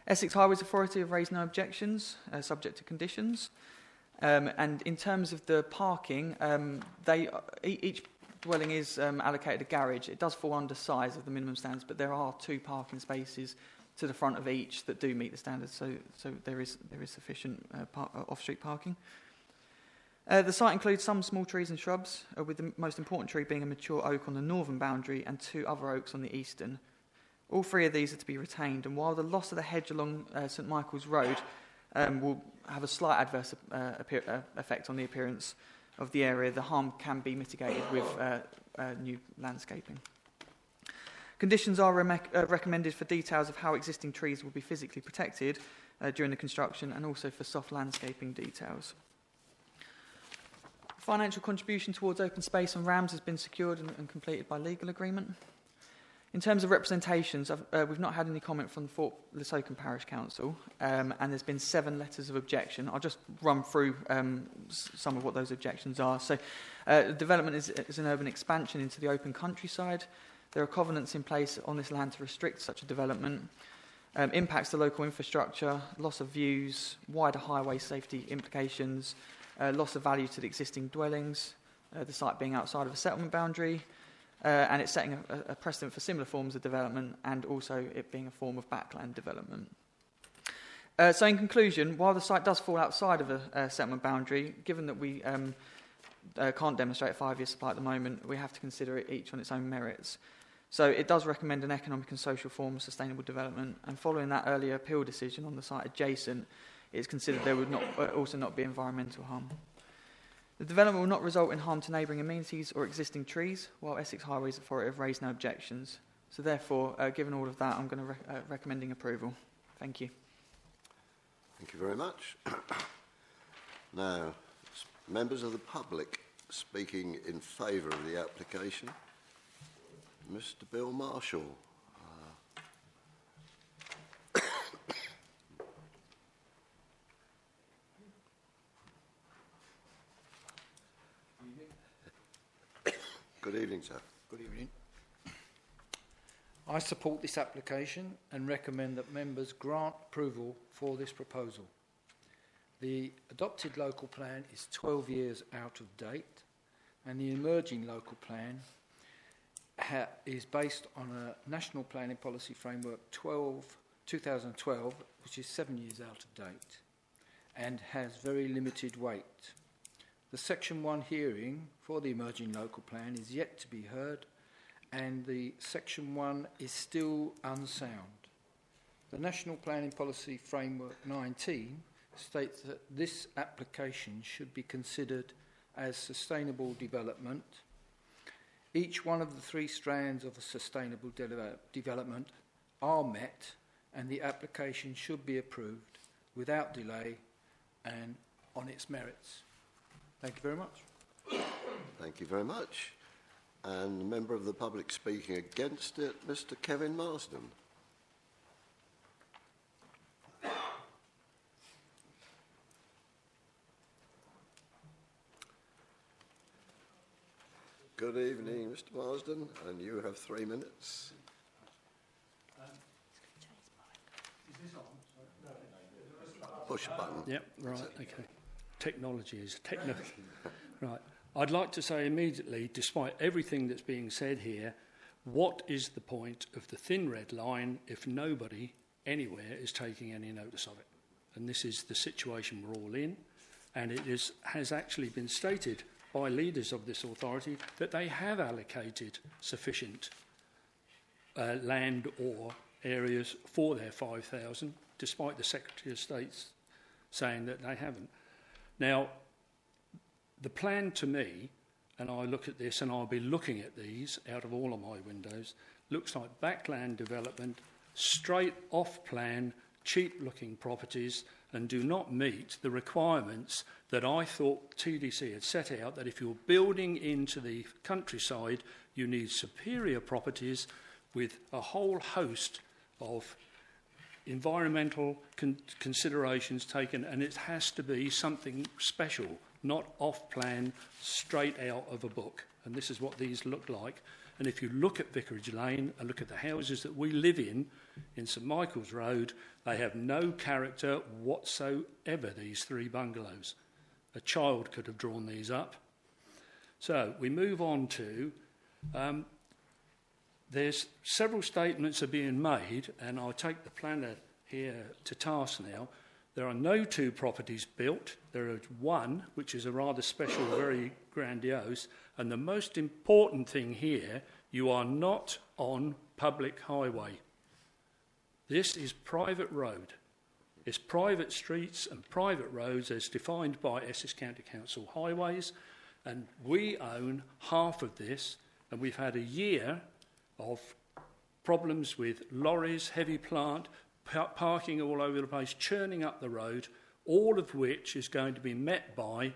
Essex Highways Authority have raised no objections, subject to conditions. And in terms of the parking, each dwelling is allocated a garage. It does fall under size of the minimum standards, but there are 2 parking spaces to the front of each that do meet the standards, so there is sufficient off-street parking. The site includes some small trees and shrubs, with the most important tree being a mature oak on the northern boundary and 2 other oaks on the eastern. All 3 of these are to be retained, and while the loss of the hedge along St Michael's Road will have a slight adverse effect on the appearance of the area, the harm can be mitigated with new landscaping. Conditions are recommended for details of how existing trees will be physically protected during the construction, and also for soft landscaping details. Financial contribution towards open space and RAMS has been secured and completed by legal agreement. In terms of representations, we've not had any comment from the Thorpe-le-Soken Parish Council, and there's been 7 letters of objection. I'll just run through some of what those objections are. So, the development is an urban expansion into the open countryside. There are covenants in place on this land to restrict such a development. Impacts to local infrastructure, loss of views, wider highway safety implications, loss of value to the existing dwellings, the site being outside of a settlement boundary, and it's setting a precedent for similar forms of development, and also it being a form of backland development. So in conclusion, while the site does fall outside of a settlement boundary, given that we can't demonstrate a 5-year supply at the moment, we have to consider it each on its own merits. So it does recommend an economic and social form of sustainable development, and following that earlier appeal decision on the site adjacent, it is considered there would also not be environmental harm. The development will not result in harm to neighbouring amenities or existing trees, while Essex Highways Authority have raised no objections. So therefore, given all of that, I'm going to recommending approval. Thank you. Thank you very much. Now, members of the public speaking in favour of the application. Mr. Bill Marshall. Good evening, sir. Good evening. I support this application and recommend that members grant approval for this proposal. The adopted local plan is 12 years out of date, and the emerging local plan is based on a National Planning Policy Framework 2012, which is 7 years out of date, and has very limited weight. The Section 1 hearing for the emerging local plan is yet to be heard, and the Section 1 is still unsound. The National Planning Policy Framework 19 states that this application should be considered as sustainable development. Each one of the 3 strands of a sustainable development are met, and the application should be approved without delay and on its merits. Thank you very much. Thank you very much. And a member of the public speaking against it, Mr. Kevin Marsden. Good evening, Mr. Marsden, and you have 3 minutes. Is this on? Push a button. Yep, right, okay. Technology is technical. Right. I'd like to say immediately, despite everything that's being said here, what is the point of the thin red line if nobody anywhere is taking any notice of it? And this is the situation we're all in, and it has actually been stated by leaders of this authority that they have allocated sufficient land or areas for their 5,000, despite the Secretary of State saying that they haven't. Now, the plan to me and I look at this, and I'll be looking at these out of all of my windows, looks like backland development, straight off-plan, cheap-looking properties, and do not meet the requirements that I thought TDC had set out, that if you're building into the countryside, you need superior properties with a whole host of environmental considerations taken, and it has to be something special, not off-plan, straight out of a book. And this is what these look like. And if you look at Vicarage Lane and look at the houses that we live in St Michael's Road, they have no character whatsoever, these three bungalows. A child could have drawn these up. So we move on to, there's several statements are being made, and I'll take the planner here to task now. There are no two properties built. There is one, which is a rather special, very grandiose. And the most important thing here, you are not on public highway. This is private road. It's private streets and private roads as defined by Essex County Council highways. And we own half of this. And we've had a year of problems with lorries, heavy plant, parking all over the place, churning up the road, all of which is going to be met by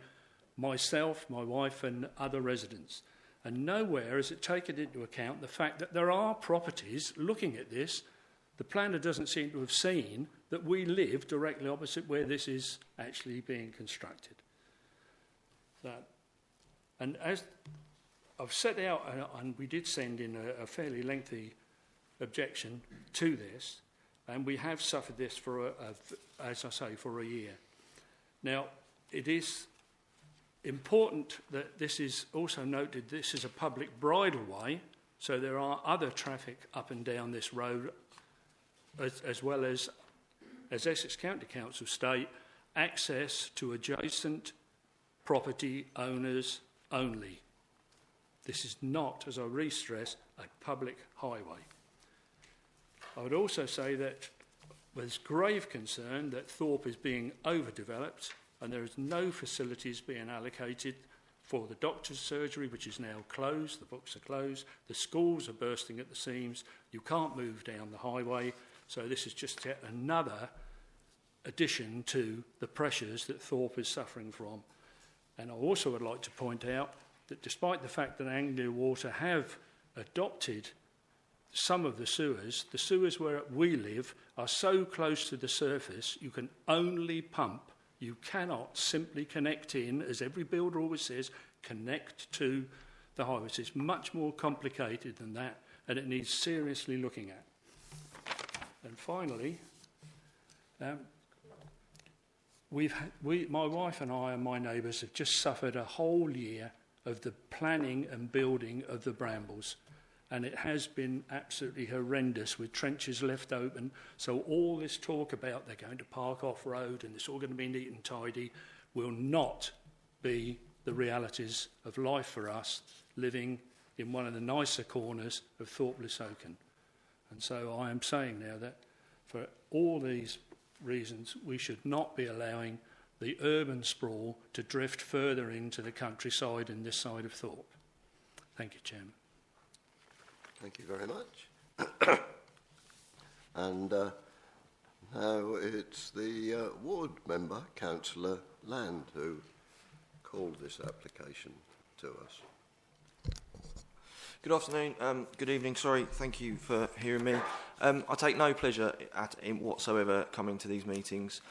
myself, my wife and other residents. And nowhere is it taken into account the fact that there are properties looking at this. The planner doesn't seem to have seen that we live directly opposite where this is actually being constructed. And as I've set out, and we did send in a fairly lengthy objection to this, and we have suffered this for, as I say, for a year. Now, it is important that this is also noted, this is a public bridleway, so there are other traffic up and down this road, as well as Essex County Council state, access to adjacent property owners only. This is not, as I re-stress, a public highway. I would also say that there's grave concern that Thorpe is being overdeveloped and there is no facilities being allocated for the doctor's surgery, which is now closed. The books are closed. The schools are bursting at the seams. You can't move down the highway. So this is just yet another addition to the pressures that Thorpe is suffering from. And I also would like to point out that despite the fact that Anglia Water have adopted some of the sewers where we live are so close to the surface you can only pump. You cannot simply connect in, as every builder always says, connect to the highways. It's much more complicated than that, and it needs seriously looking at. And finally, my wife and I and my neighbours have just suffered a whole year of the planning and building of the brambles. And it has been absolutely horrendous with trenches left open. So all this talk about they're going to park off-road and it's all going to be neat and tidy will not be the realities of life for us living in one of the nicer corners of Thorpe-le-Soken. And so I am saying now that for all these reasons, we should not be allowing the urban sprawl to drift further into the countryside in this side of Thorpe. Thank you, Chairman. Thank you very much. And now it's the ward member, Councillor Land, who called this application to us. Good afternoon, good evening, sorry, thank you for hearing me. I take no pleasure in whatsoever coming to these meetings.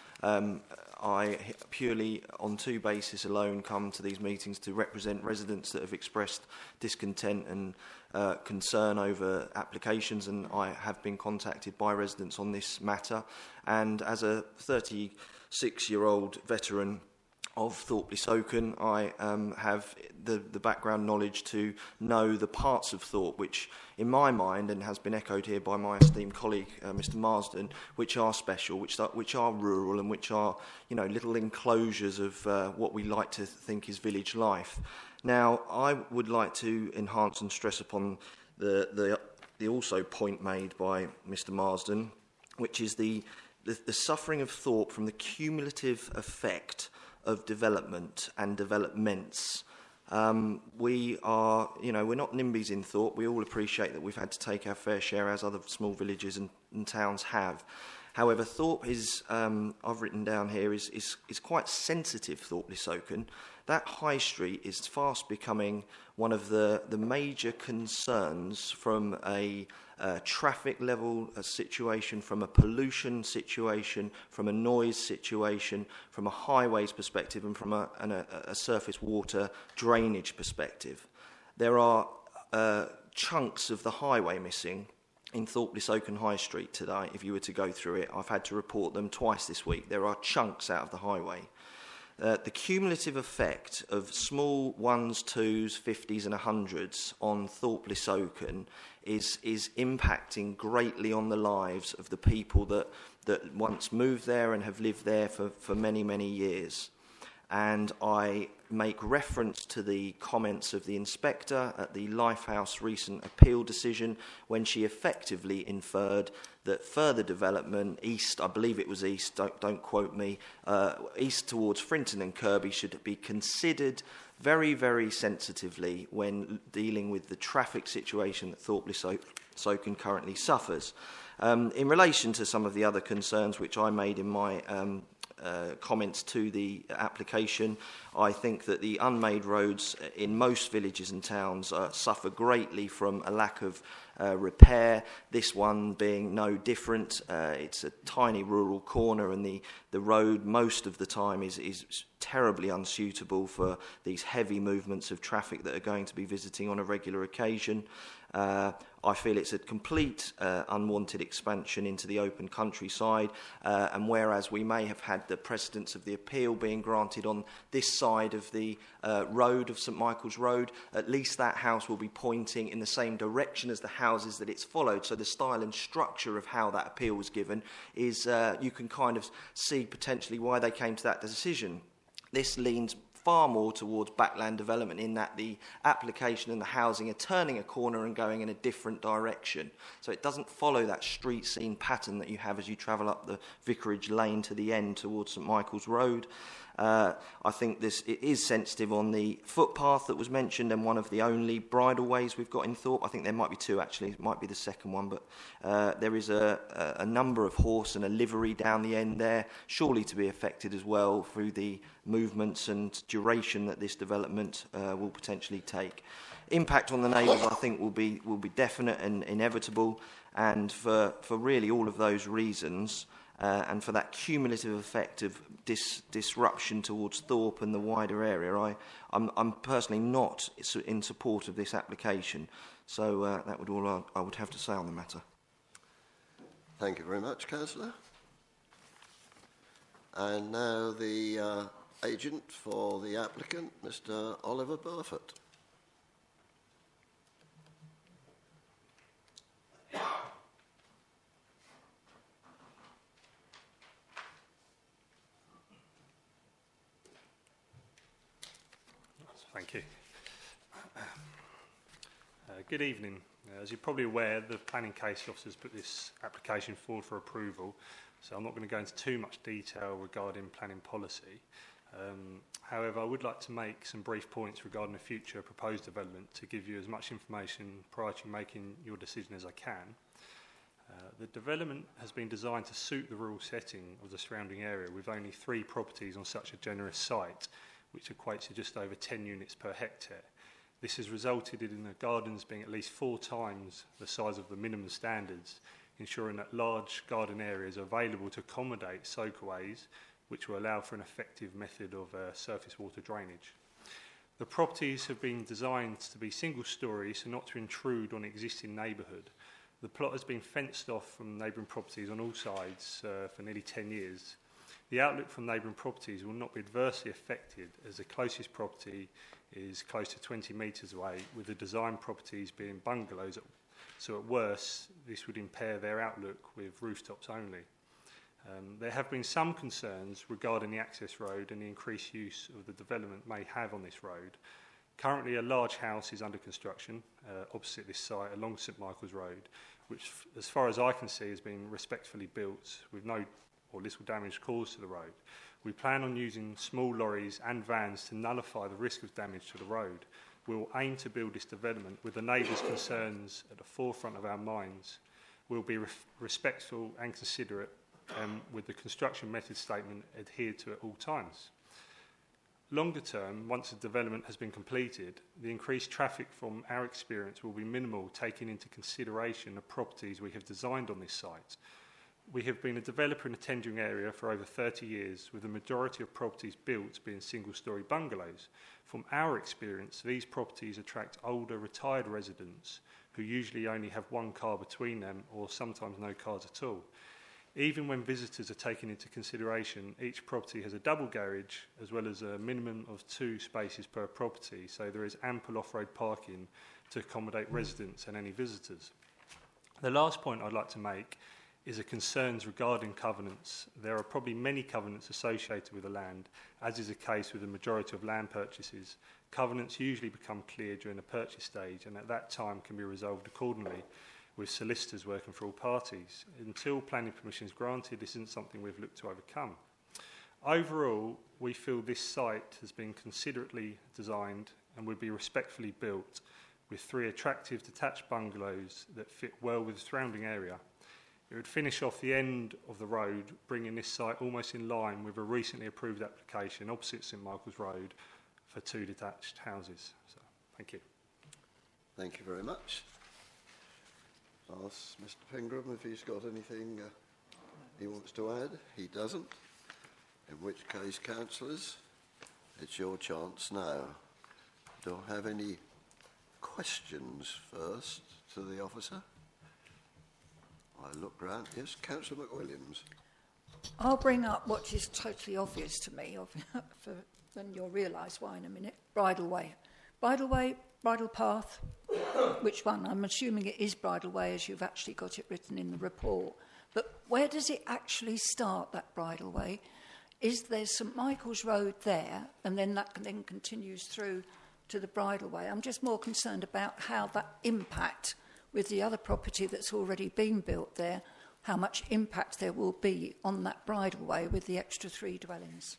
I purely on two bases alone come to these meetings to represent residents that have expressed discontent and concern over applications, and I have been contacted by residents on this matter. And as a 36-year-old veteran of Thorpe-le-Soken, I have the background knowledge to know the parts of Thorpe which, in my mind, and has been echoed here by my esteemed colleague, Mr Marsden, which are special, which are rural, and which are, you know, little enclosures of what we like to think is village life. Now, I would like to enhance and stress upon the also point made by Mr Marsden, which is the suffering of Thorpe from the cumulative effect of development and developments We are, we're not NIMBYs in Thorpe. We all appreciate that we've had to take our fair share, as other small villages and towns have. However, Thorpe is, I've written down here, is quite sensitive, Thorpe-le-Soken. That high street is fast becoming one of the major concerns from a traffic level situation, from a pollution situation, from a noise situation, from a highways perspective, and from a surface water drainage perspective. There are chunks of the highway missing in Thorpe-le-Soken High Street today. If you were to go through it, I've had to report them twice this week. There are chunks out of the highway. The cumulative effect of small 1s, 2s, 50s and 100s on Thorpe-le-Soken is impacting greatly on the lives of the people that once moved there and have lived there for many, many years. And I make reference to the comments of the inspector at the Lifehouse recent appeal decision, when she effectively inferred that further development east, I believe it was east, don't quote me, east towards Frinton and Kirby should be considered very, very sensitively when dealing with the traffic situation that Thorpe-le-Soken currently suffers. In relation to some of the other concerns which I made in my comments to the application, I think that the unmade roads in most villages and towns suffer greatly from a lack of repair, this one being no different. It's a tiny rural corner, and the road most of the time is terribly unsuitable for these heavy movements of traffic that are going to be visiting on a regular occasion. I feel it's a complete unwanted expansion into the open countryside, and whereas we may have had the precedence of the appeal being granted on this side of the road of St Michael's Road, at least that house will be pointing in the same direction as the houses that it's followed. So the style and structure of how that appeal was given is, you can kind of see potentially why they came to that decision. This leans far more towards backland development, in that the application and the housing are turning a corner and going in a different direction. So it doesn't follow that street scene pattern that you have as you travel up the Vicarage lane to the end towards St Michael's Road. I think it is sensitive on the footpath that was mentioned, and one of the only bridle ways we've got in Thorpe. I think there might be two actually, it might be the second one, but there is a number of horse and a livery down the end there, surely to be affected as well through the movements and duration that this development will potentially take. Impact on the neighbours, I think, will be definite and inevitable, and for really all of those reasons, and for that cumulative effect of disruption towards Thorpe and the wider area, I'm personally not in support of this application. So that would all I would have to say on the matter. Thank you very much, Councillor. And now the agent for the applicant, Mr. Oliver Burford. Thank you. Good evening. As you're probably aware, the planning case officers put this application forward for approval, so I'm not going to go into too much detail regarding planning policy. However, I would like to make some brief points regarding the future proposed development to give you as much information prior to making your decision as I can. The development has been designed to suit the rural setting of the surrounding area, with only 3 properties on such a generous site, which equates to just over 10 units per hectare. This has resulted in the gardens being at least 4 times the size of the minimum standards, ensuring that large garden areas are available to accommodate soakaways, which will allow for an effective method of surface water drainage. The properties have been designed to be single-storey, so not to intrude on existing neighbourhood. The plot has been fenced off from neighbouring properties on all sides for nearly 10 years. The outlook from neighbouring properties will not be adversely affected, as the closest property is close to 20 metres away, with the design properties being bungalows. So at worst, this would impair their outlook with rooftops only. There have been some concerns regarding the access road and the increased use of the development may have on this road. Currently, a large house is under construction opposite this site along St Michael's Road, which, as far as I can see, has been respectfully built with no or little damage caused to the road. We plan on using small lorries and vans to nullify the risk of damage to the road. We will aim to build this development with the neighbours' concerns at the forefront of our minds. We'll be respectful and considerate with the construction method statement adhered to at all times. Longer term, once the development has been completed, the increased traffic from our experience will be minimal, taking into consideration the properties we have designed on this site. We have been a developer in the tendering area for over 30 years, with the majority of properties built being single-storey bungalows. From our experience, these properties attract older, retired residents who usually only have one car between them or sometimes no cars at all. Even when visitors are taken into consideration, each property has a double garage as well as a minimum of 2 spaces per property, so there is ample off-road parking to accommodate residents and any visitors. The last point I'd like to make is the concerns regarding covenants. There are probably many covenants associated with the land, as is the case with the majority of land purchases. Covenants usually become clear during the purchase stage and at that time can be resolved accordingly, with solicitors working for all parties. Until planning permission is granted, this isn't something we've looked to overcome. Overall, we feel this site has been considerately designed and would be respectfully built with 3 attractive detached bungalows that fit well with the surrounding area. It would finish off the end of the road, bringing this site almost in line with a recently approved application opposite St Michael's Road for 2 detached houses. So, thank you. Thank you very much. Ask Mr Pingram if he's got anything he wants to add. He doesn't. In which case, councillors, it's your chance now. Do I have any questions first to the officer? I look round. Yes, Councillor McWilliams. I'll bring up what is totally obvious to me, and you'll realise why in a minute. Bridle way. Bridle way, bridle path. Which one? I'm assuming it is bridle way as you've actually got it written in the report. But where does it actually start, that bridle way? Is there St Michael's Road there, and then that then continues through to the bridle way? I'm just more concerned about how that impact with the other property that's already been built there, how much impact there will be on that bridle way with the extra 3 dwellings.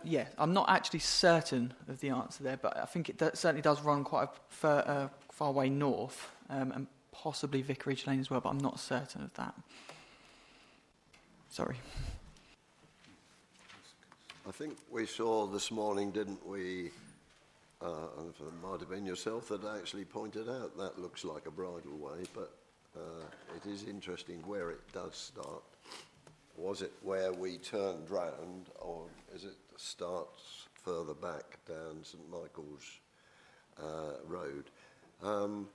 Yeah, I'm not actually certain of the answer there, but I think it certainly does run quite a far way north, and possibly Vicarage Lane as well, but I'm not certain of that. Sorry. I think we saw this morning, didn't we, it might have been yourself that actually pointed out that looks like a bridle way, but it is interesting where it does start. Was it where we turned round, or is it starts further back down St Michael's Road? Do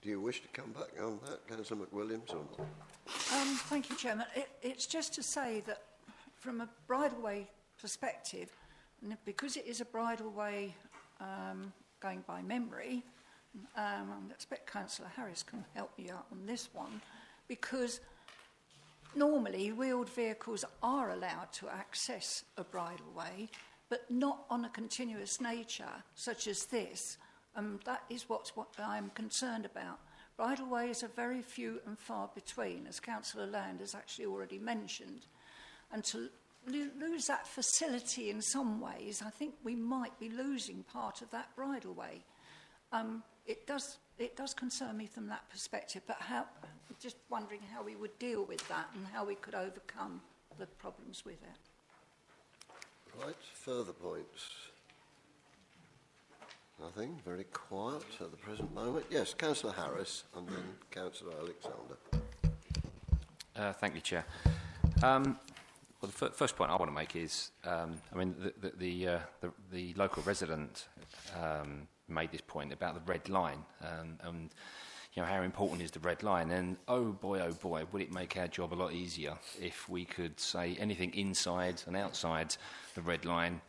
you wish to come back on that, Councillor McWilliams? Or not? Thank you, Chairman. It's just to say that from a bridleway perspective, and because it is a bridleway going by memory, I expect Councillor Harris can help me out on this one, because normally wheeled vehicles are allowed to access a bridleway, but not on a continuous nature such as this. That is what I'm concerned about. Bridleways are very few and far between, as Councillor Land has actually already mentioned. And to lose that facility in some ways, I think we might be losing part of that bridleway. It does concern me from that perspective, but just wondering how we would deal with that and how we could overcome the problems with it. Right, further points? Nothing, very quiet at the present moment. Yes, Councillor Harris and then Councillor Alexander. Thank you, Chair. Well, the first point I want to make is, the local resident made this point about the red line, and how important is the red line? And oh boy, would it make our job a lot easier if we could say anything inside and outside the red line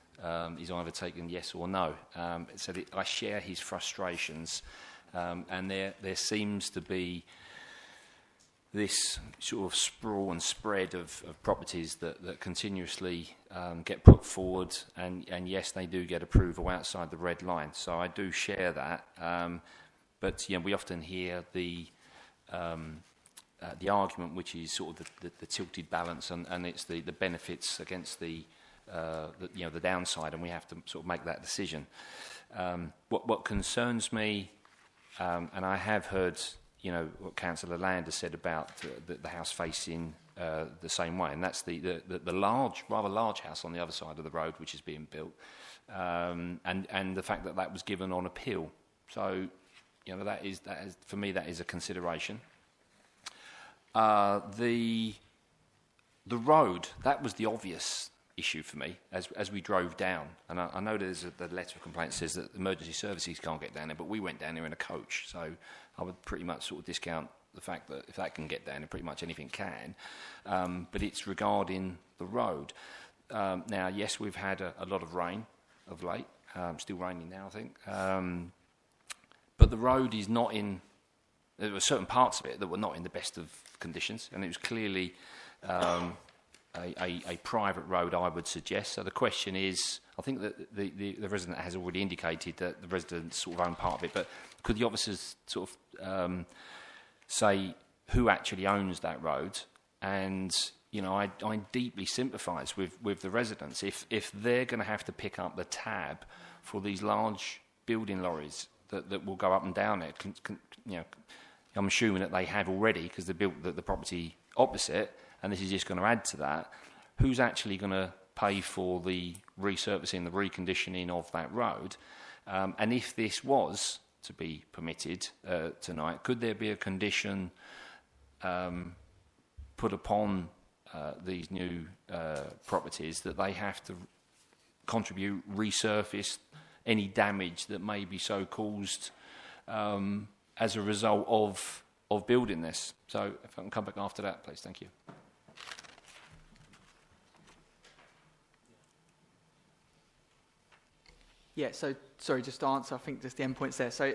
is either taken yes or no. So I share his frustrations, and there seems to be this sort of sprawl and spread of properties that continuously get put forward, and yes, they do get approval outside the red line. So I do share that. But we often hear the argument, which is sort of the tilted balance, and it's the benefits against the downside, and we have to sort of make that decision. What concerns me, and I have heard what Councillor Land has said about the house facing the same way, and that's the rather large house on the other side of the road which is being built, and the fact that was given on appeal. So that is for me, that is a consideration. The road, that was the obvious issue for me as we drove down, and I know the letter of complaint says that emergency services can't get down there, but we went down there in a coach, so I would pretty much sort of discount the fact that if that can get down, pretty much anything can. But it's regarding the road. Now, yes, we've had a lot of rain of late, still raining now, I think. But the road is not in. There were certain parts of it that were not in the best of conditions, and it was clearly a private road, I would suggest. So the question is, I think that the resident has already indicated that the residents sort of own part of it, but could the officers sort of say who actually owns that road? And I deeply sympathise with the residents if they're going to have to pick up the tab for these large building lorries that will go up and down it. I'm assuming that they have already, because they built the property opposite, and this is just going to add to that. Who's actually going to pay for the resurfacing, the reconditioning of that road? And if this was to be permitted tonight, could there be a condition put upon these new properties that they have to contribute, resurface any damage that may be so caused as a result of building this? So if I can come back after that, please. Thank you. Yeah, so, sorry, just to answer, I think just the end points there. So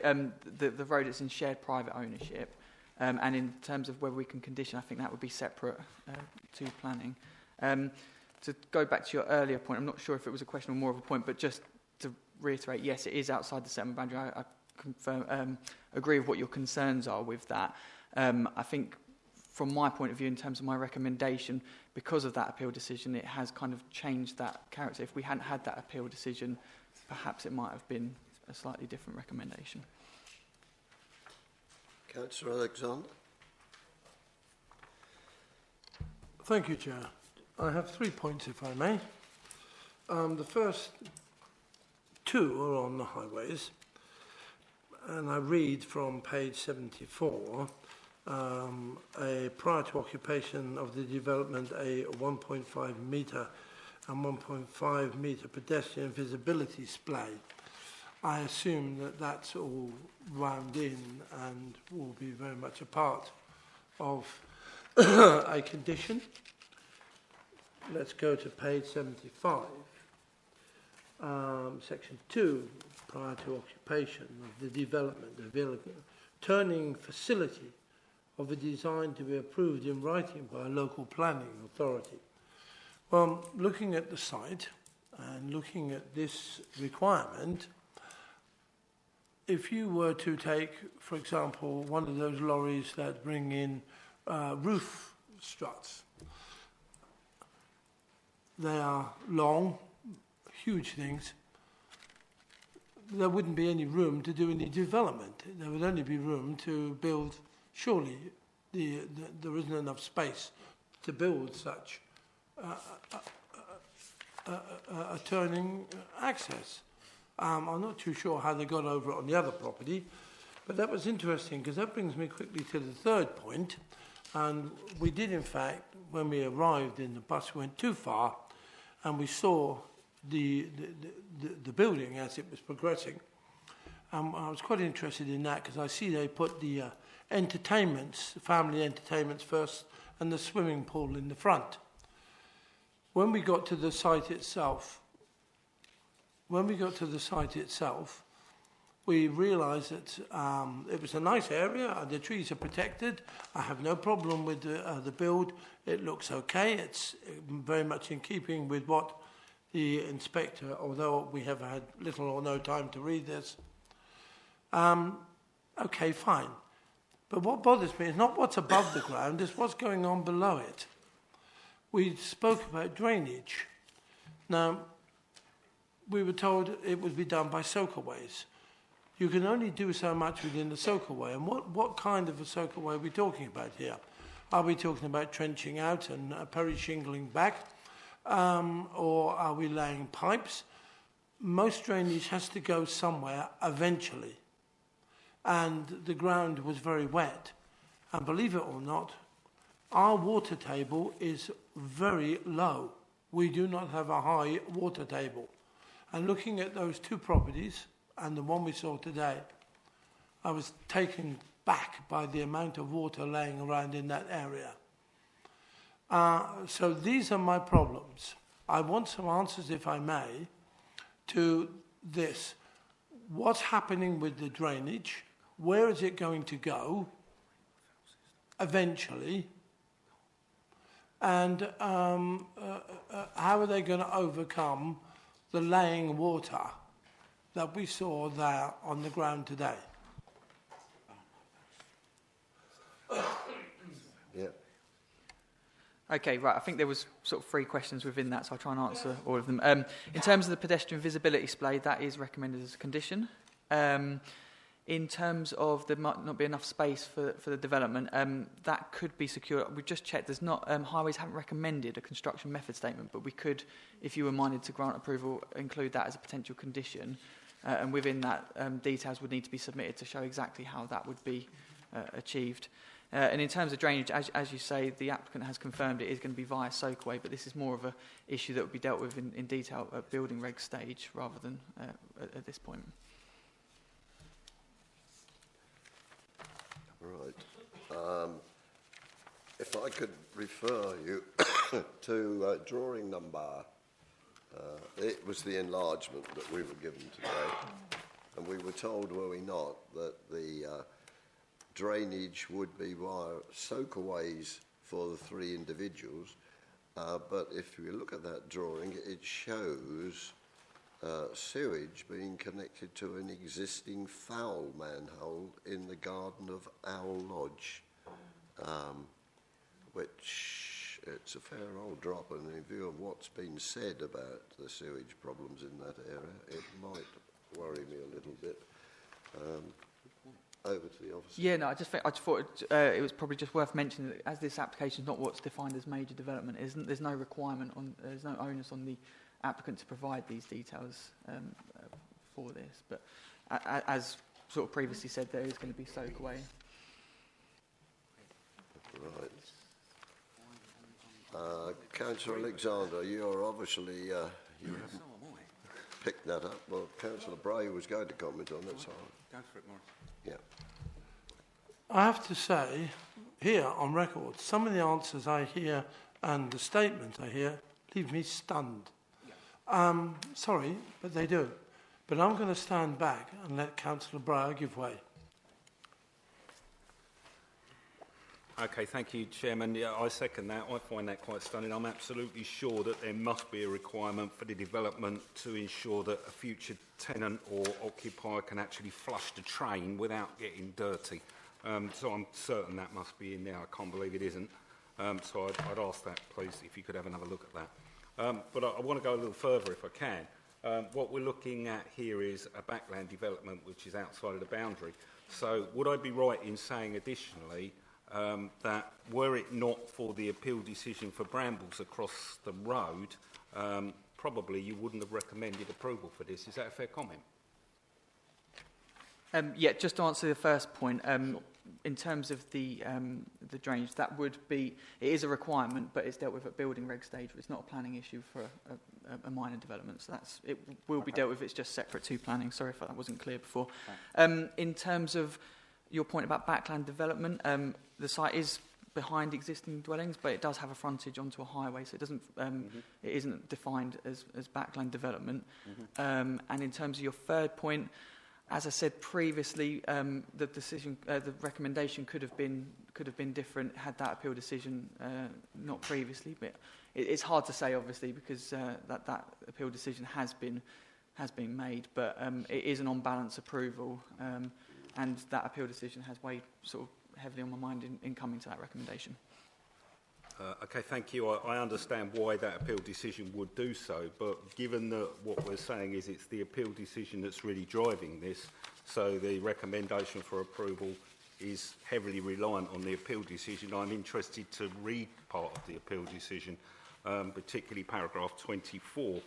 the road is in shared private ownership, and in terms of whether we can condition, I think that would be separate to planning. To go back to your earlier point, I'm not sure if it was a question or more of a point, but just to reiterate, yes, it is outside the settlement boundary. I confirm, agree with what your concerns are with that. I think from my point of view, in terms of my recommendation, because of that appeal decision, it has kind of changed that character. If we hadn't had that appeal decision, perhaps it might have been a slightly different recommendation. Councillor Alexander. Thank you, Chair. I have 3 points, if I may. The first two are on the highways, and I read from page 74, prior to occupation of the development, a 1.5 metre and 1.5 metre pedestrian visibility splay. I assume that that's all wound in and will be very much a part of a condition. Let's go to page 75, section 2, prior to occupation of the development, the turning facility of a design to be approved in writing by a local planning authority. Well, looking at the site and looking at this requirement, if you were to take, for example, one of those lorries that bring in roof struts, they are long, huge things. There wouldn't be any room to do any development. There would only be room to build, surely there isn't enough space to build such a turning access. I'm not too sure how they got over it on the other property, but that was interesting, because that brings me quickly to the third point. And we did, in fact, when we arrived in the bus, went too far, and we saw the building as it was progressing. I was quite interested in that, because I see they put the entertainments, family entertainments first, and the swimming pool in the front. When we got to the site itself, we realised that it was a nice area. The trees are protected. I have no problem with the build. It looks okay. It's very much in keeping with what the inspector, although we have had little or no time to read this. Okay, fine. But what bothers me is not what's above the ground, it's what's going on below it. We spoke about drainage. Now, we were told it would be done by soakaways. You can only do so much within the soakaway. And what kind of a soakaway are we talking about here? Are we talking about trenching out and peri-shingling back? Or are we laying pipes? Most drainage has to go somewhere eventually. And the ground was very wet. And believe it or not, our water table is very low. We do not have a high water table. And looking at those two properties, and the one we saw today, I was taken back by the amount of water laying around in that area. So these are my problems. I want some answers, if I may, to this. What's happening with the drainage? Where is it going to go eventually? And how are they going to overcome the laying water that we saw there on the ground today? Yeah. Okay, right. I think there was sort of 3 questions within that, so I'll try and answer all of them. In terms of the pedestrian visibility display, that is recommended as a condition. In terms of there might not be enough space for the development, that could be secured. We've just checked. There's not highways haven't recommended a construction method statement, but we could, if you were minded to grant approval, include that as a potential condition. And within that, details would need to be submitted to show exactly how that would be achieved. And in terms of drainage, as you say, the applicant has confirmed it is going to be via soakaway, but this is more of an issue that would be dealt with in detail at building reg stage rather than at this point. Right. If I could refer you to drawing number, it was the enlargement that we were given today, and we were told, were we not, that the drainage would be via soakaways for the 3 individuals, but if you look at that drawing, it shows sewage being connected to an existing foul manhole in the garden of Owl Lodge, which it's a fair old drop, and in view of what's been said about the sewage problems in that area, it might worry me a little bit. Over to the officer. Yeah, no, I just thought it was probably just worth mentioning that as this application is not what's defined as major development, there's no requirement there's no onus on the applicant to provide these details for this. But as sort of previously said, there is going to be soakaway. Right. Councillor Alexander, you're obviously you haven't picked that up. Well, Councillor Bray was going to comment on it, so go for it, Morris. Yeah. I have to say, here on record, some of the answers I hear and the statements I hear leave me stunned. Sorry, but they do. But I'm going to stand back and let Councillor Breyer give way. Okay, thank you, Chairman. Yeah, I second that. I find that quite stunning. I'm absolutely sure that there must be a requirement for the development to ensure that a future tenant or occupier can actually flush the train without getting dirty. So I'm certain that must be in there. I can't believe it isn't. So I'd ask that, please, if you could have another look at that. But I want to go a little further if I can. What we're looking at here is a backland development which is outside of the boundary. So would I be right in saying additionally that were it not for the appeal decision for brambles across the road, probably you wouldn't have recommended approval for this? Is that a fair comment? Yeah, just to answer the first point, in terms of the drainage, that would be, it is a requirement, but it's dealt with at building reg stage. It's not a planning issue for a minor development, so it will be dealt with. It's just separate to planning. Sorry if that wasn't clear before. In terms of your point about backland development, the site is behind existing dwellings, but it does have a frontage onto a highway, so it doesn't. It isn't defined as backland development. And in terms of your third point, as I said previously, the recommendation could have been different had that appeal decision not previously. But it's hard to say, obviously, because that appeal decision has been made. But it is an on-balance approval, and that appeal decision has weighed sort of heavily on my mind in coming to that recommendation. Okay, thank you. I understand why that appeal decision would do so, but given that what we're saying is it's the appeal decision that's really driving this, so the recommendation for approval is heavily reliant on the appeal decision, I'm interested to read part of the appeal decision, particularly paragraph 24,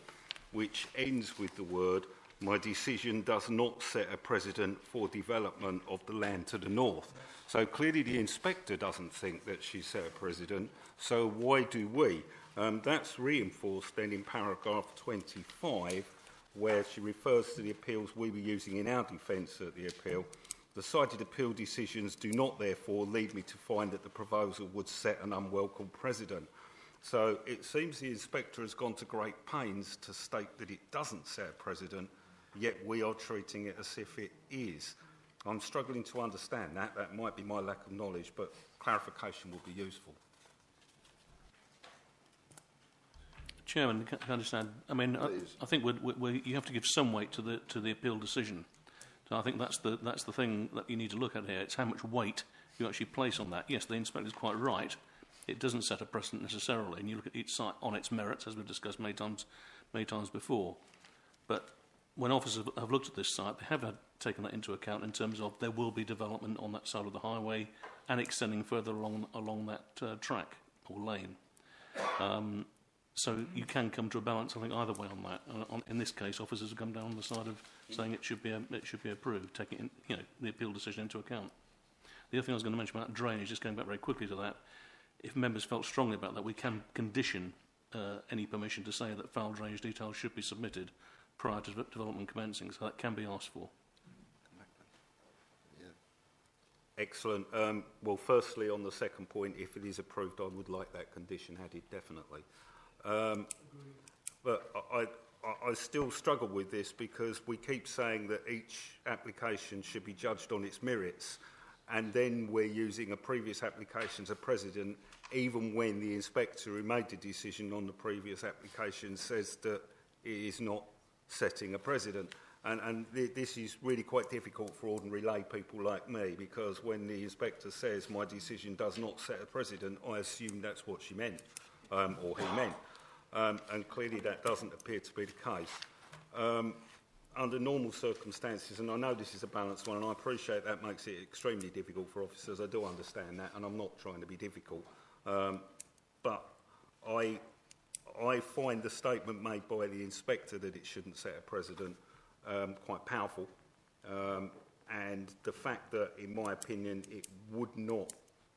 which ends with the word, "My decision does not set a precedent for development of the land to the north." So clearly the inspector doesn't think that she set a precedent, so why do we? That's reinforced then in paragraph 25, where she refers to the appeals we were using in our defence at the appeal. "The cited appeal decisions do not therefore lead me to find that the proposal would set an unwelcome precedent." So it seems the inspector has gone to great pains to state that it doesn't set a precedent, yet we are treating it as if it is. I'm struggling to understand that. That might be my lack of knowledge, but clarification would be useful. Chairman, can I understand? I mean, I think you have to give some weight to the appeal decision. So I think that's the thing that you need to look at here. It's how much weight you actually place on that. Yes, the inspector is quite right. It doesn't set a precedent necessarily, and you look at each site on its merits, as we've discussed many times before. But when officers have looked at this site, they have taken that into account in terms of there will be development on that side of the highway and extending further along that track or lane. So you can come to a balance, I think, either way on that. In this case, officers have come down on the side of saying it should be approved, taking the appeal decision into account. The other thing I was going to mention about drainage, just going back very quickly to that, if members felt strongly about that, we can condition any permission to say that foul drainage details should be submitted prior to development commencing, so that can be asked for. Excellent. Well, firstly, on the second point, if it is approved, I would like that condition added, definitely. But I still struggle with this because we keep saying that each application should be judged on its merits, and then we're using a previous application as a precedent, even when the inspector who made the decision on the previous application says that it is not setting a precedent. And this is really quite difficult for ordinary lay people like me, because when the inspector says my decision does not set a precedent, I assume that's what she meant, or he meant. And clearly that doesn't appear to be the case. Under normal circumstances, and I know this is a balanced one, and I appreciate that makes it extremely difficult for officers, I do understand that, and I'm not trying to be difficult. But I find the statement made by the inspector that it shouldn't set a precedent quite powerful, and the fact that, in my opinion, it would not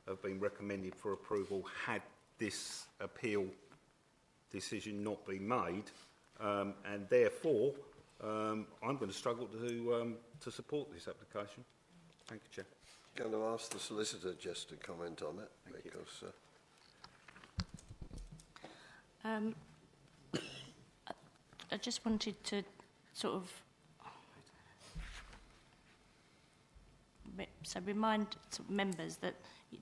have been recommended for approval had this appeal decision not been made, and therefore I'm going to struggle to support this application. Thank you, Chair. I'm going to ask the solicitor just to comment on it. Because I just wanted to sort of remind members that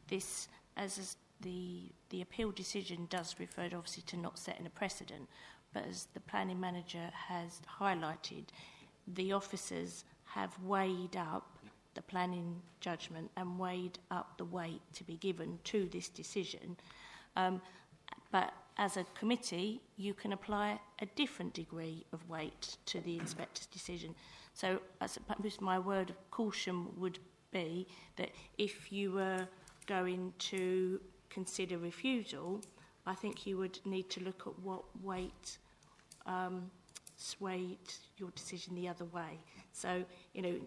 this, as the appeal decision does refer obviously to not setting a precedent, but as the planning manager has highlighted, the officers have weighed up the planning judgment and weighed up the weight to be given to this decision. But as a committee, you can apply a different degree of weight to the inspector's decision. So I suppose my word of caution would be that if you were going to consider refusal, I think you would need to look at what weight swayed your decision the other way. So,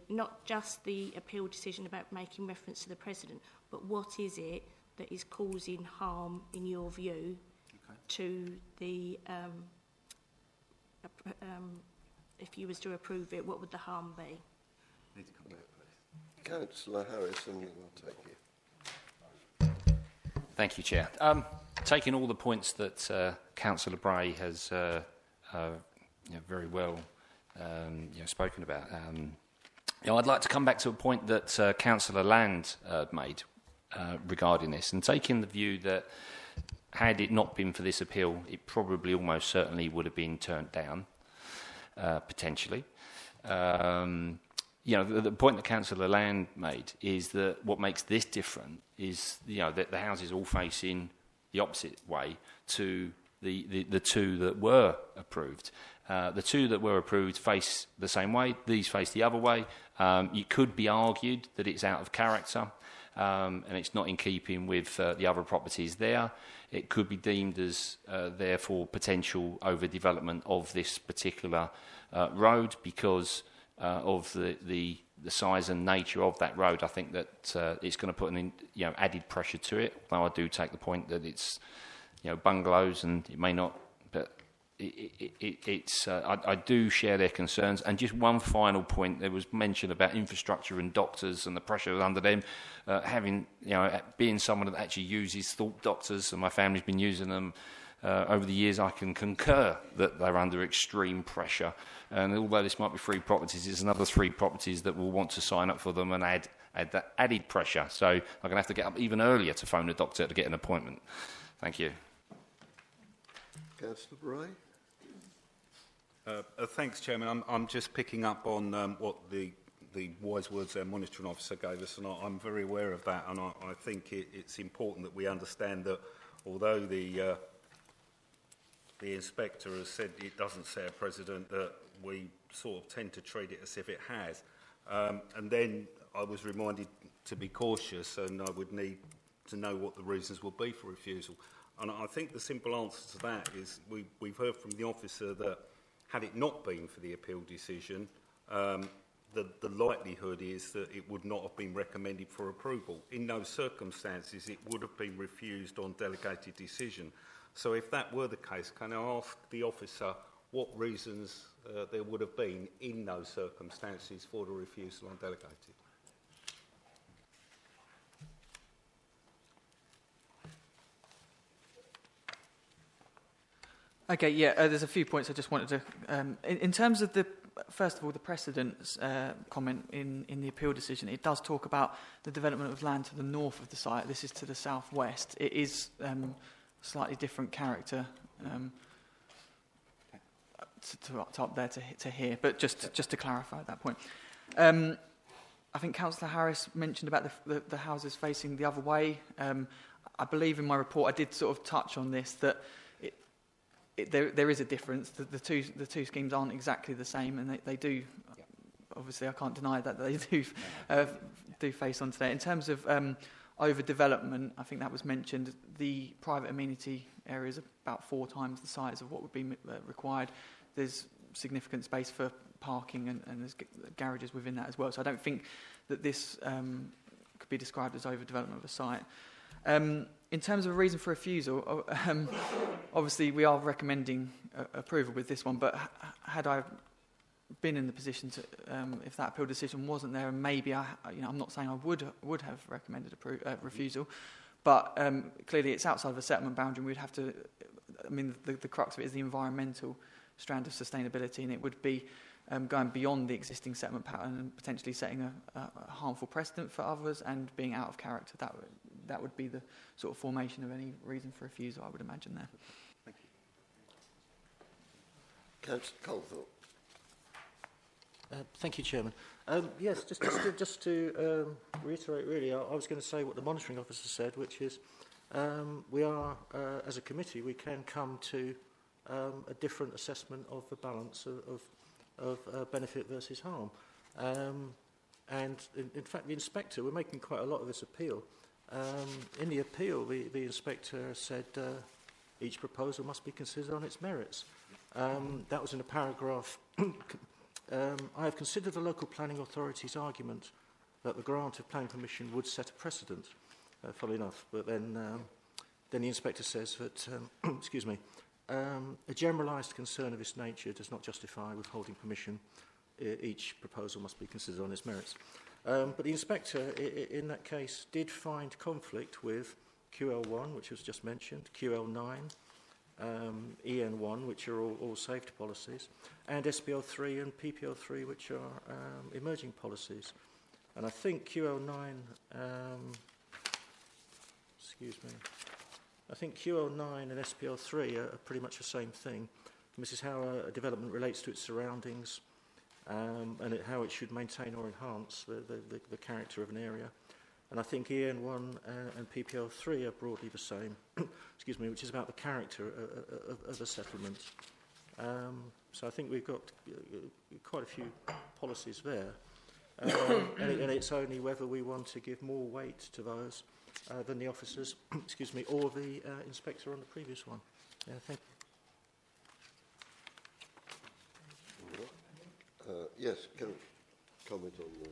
not just the appeal decision about making reference to the precedent, but what is it that is causing harm, in your view, to the, if you was to approve it, what would the harm be? Need to come back, please. Councillor Harris, and we'll take you. Thank you, Chair. Taking all the points that Councillor Bray has very well spoken about, I'd like to come back to a point that Councillor Land made regarding this, and taking the view that had it not been for this appeal, it probably almost certainly would have been turned down, potentially. The point that Councillor Land made is that what makes this different is, that the houses all facing the opposite way to the two that were approved. The two that were approved face the same way. These face the other way. It could be argued that it's out of character and it's not in keeping with the other properties there. It could be deemed as, therefore, potential overdevelopment of this particular road because of the size and nature of that road. I think that it's going to put an added pressure to it. Although I do take the point that it's bungalows and it may not, but I do share their concerns. And just one final point: there was mention about infrastructure and doctors and the pressure under them. Being someone that actually uses Thorpe doctors, and my family's been using them over the years, I can concur that they're under extreme pressure. And although this might be 3 properties, there's another 3 properties that will want to sign up for them and add that added pressure. So I'm going to have to get up even earlier to phone a doctor to get an appointment. Thank you. Councillor Bray. Thanks, Chairman. I'm just picking up on what the wise words our monitoring officer gave us, and I'm very aware of that. And I think it's important that we understand that although the inspector has said it doesn't set a precedent, that we sort of tend to treat it as if it has. And then I was reminded to be cautious, and I would need to know what the reasons will be for refusal. And I think the simple answer to that is we've heard from the officer that had it not been for the appeal decision, the likelihood is that it would not have been recommended for approval. In those circumstances, it would have been refused on delegated decision. So if that were the case, can I ask the officer what reasons there would have been in those circumstances for the refusal on delegated? Okay, there's a few points I just wanted to... in terms of first of all, the precedence comment in the appeal decision, it does talk about the development of land to the north of the site. This is to the southwest. It is slightly different character to up there to here, but just to clarify that point. I think Councillor Harris mentioned about the houses facing the other way. I believe in my report I did sort of touch on this, that there is a difference. The two schemes aren't exactly the same, and they do. Obviously, I can't deny that they do face onto that. In terms of overdevelopment, I think that was mentioned. The private amenity area is about 4 times the size of what would be required. There's significant space for parking, and there's garages within that as well. So I don't think that this could be described as overdevelopment of a site. In terms of a reason for refusal, obviously we are recommending approval with this one, but had I been in the position to, if that appeal decision wasn't there, and maybe I'm not saying I would have recommended refusal, but clearly it's outside of a settlement boundary, and we'd have to, the crux of it is the environmental strand of sustainability, and it would be going beyond the existing settlement pattern and potentially setting a harmful precedent for others and being out of character. That would be the sort of formation of any reason for refusal, I would imagine there. Thank you. Councillor Colthorpe. Thank you, Chairman. Yes, just to reiterate, really, I was going to say what the monitoring officer said, which is we are, as a committee, we can come to a different assessment of the balance of benefit versus harm. And in fact, the inspector, we're making quite a lot of this appeal. In the appeal, the inspector said each proposal must be considered on its merits. That was in a paragraph. I have considered the local planning authority's argument that the grant of planning permission would set a precedent, funnily enough, but then the inspector says that, excuse me, a generalised concern of this nature does not justify withholding permission each proposal must be considered on its merits. But the inspector, in that case, did find conflict with QL1, which was just mentioned, QL9, EN1, which are all safety policies, and SPL3 and PPL3, which are emerging policies. And I think QL9, I think QL9 and SPL3 are pretty much the same thing. This is how a development relates to its surroundings, and how it should maintain or enhance the character of an area. And I think EN1 and PPL3 are broadly the same, which is about the character of a settlement. So I think we've got quite a few policies there. And it's only whether we want to give more weight to those than the officers, or the inspector on the previous one. Yeah, thank you. Yes, can I comment on the...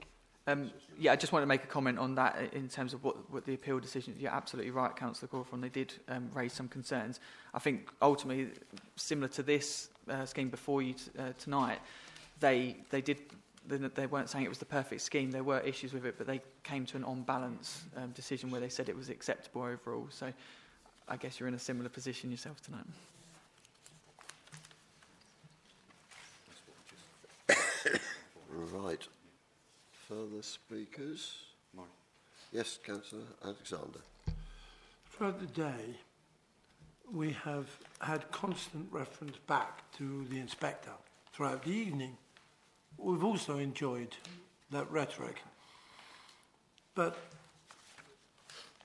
Yeah, I just want to make a comment on that in terms of what the appeal decision. You're absolutely right, Councillor Cawthorne. They did raise some concerns. I think ultimately, similar to this scheme before you tonight, they weren't saying it was the perfect scheme. There were issues with it, but they came to an on-balance decision where they said it was acceptable overall. So I guess you're in a similar position yourself tonight. Right. Further speakers? Yes, Councillor Alexander. Throughout the day, we have had constant reference back to the inspector. Throughout the evening, we've also enjoyed that rhetoric. But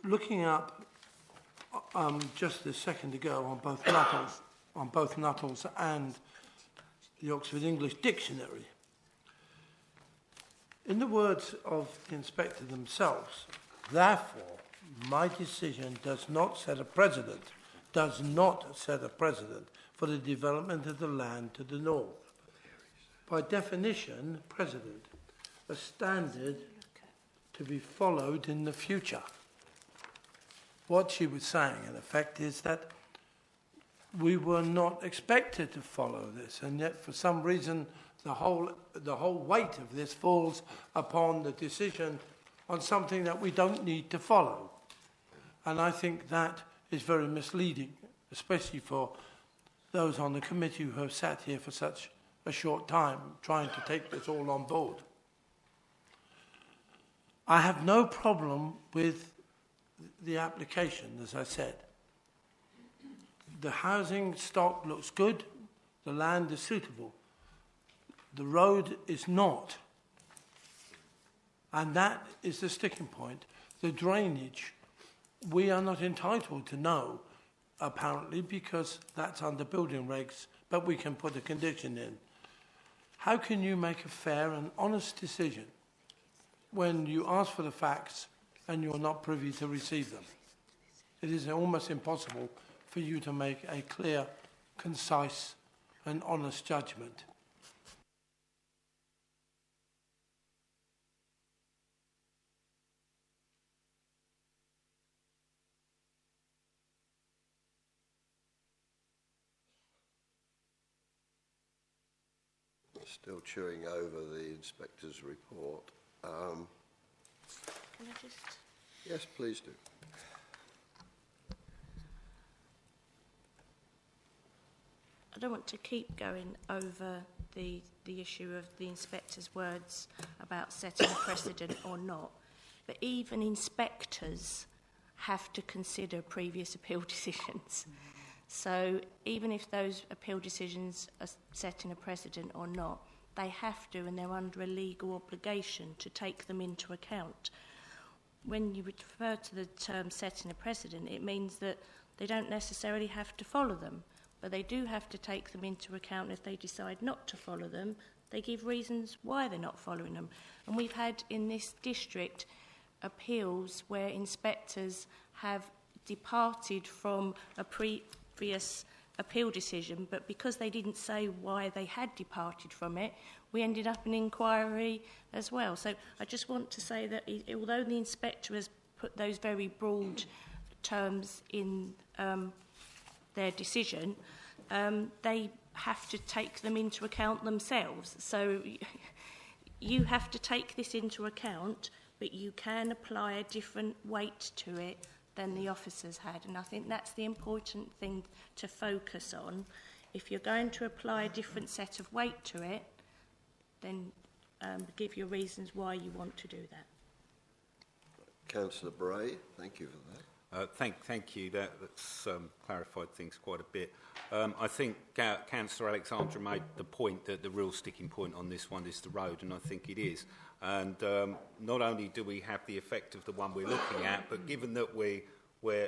looking up just a second ago on both Nuttall's and the Oxford English Dictionary, in the words of the inspector themselves, therefore, my decision does not set a precedent for the development of the land to the north. By definition, precedent, a standard to be followed in the future. What she was saying, in effect, is that we were not expected to follow this, and yet for some reason the whole weight of this falls upon the decision on something that we don't need to follow. And I think that is very misleading, especially for those on the committee who have sat here for such a short time trying to take this all on board. I have no problem with the application, as I said. The housing stock looks good, the land is suitable. The road is not. And that is the sticking point. The drainage, we are not entitled to know, apparently, because that's under building regs, but we can put a condition in. How can you make a fair and honest decision when you ask for the facts and you're not privy to receive them? It is almost impossible for you to make a clear, concise and honest judgment. Still chewing over the inspector's report. Can I just... Yes, please do. I don't want to keep going over the issue of the inspector's words about setting a precedent or not, but even inspectors have to consider previous appeal decisions. So even if those appeal decisions are setting a precedent or not, they have to, and they're under a legal obligation to take them into account. When you refer to the term setting a precedent, it means that they don't necessarily have to follow them, but they do have to take them into account. If they decide not to follow them, they give reasons why they're not following them. And we've had in this district appeals where inspectors have departed from a previous appeal decision, but because they didn't say why they had departed from it, we ended up in inquiry as well. So I just want to say that although the inspector has put those very broad terms in their decision, they have to take them into account themselves. So you have to take this into account, but you can apply a different weight to it than the officers had. And I think that's the important thing to focus on. If you're going to apply a different set of weight to it, then give your reasons why you want to do that. Councillor Bray, thank you for that. Thank you. That's clarified things quite a bit. I think Councillor Alexandra made the point that the real sticking point on this one is the road, and I think it is. And not only do we have the effect of the one we're looking at, but given that we're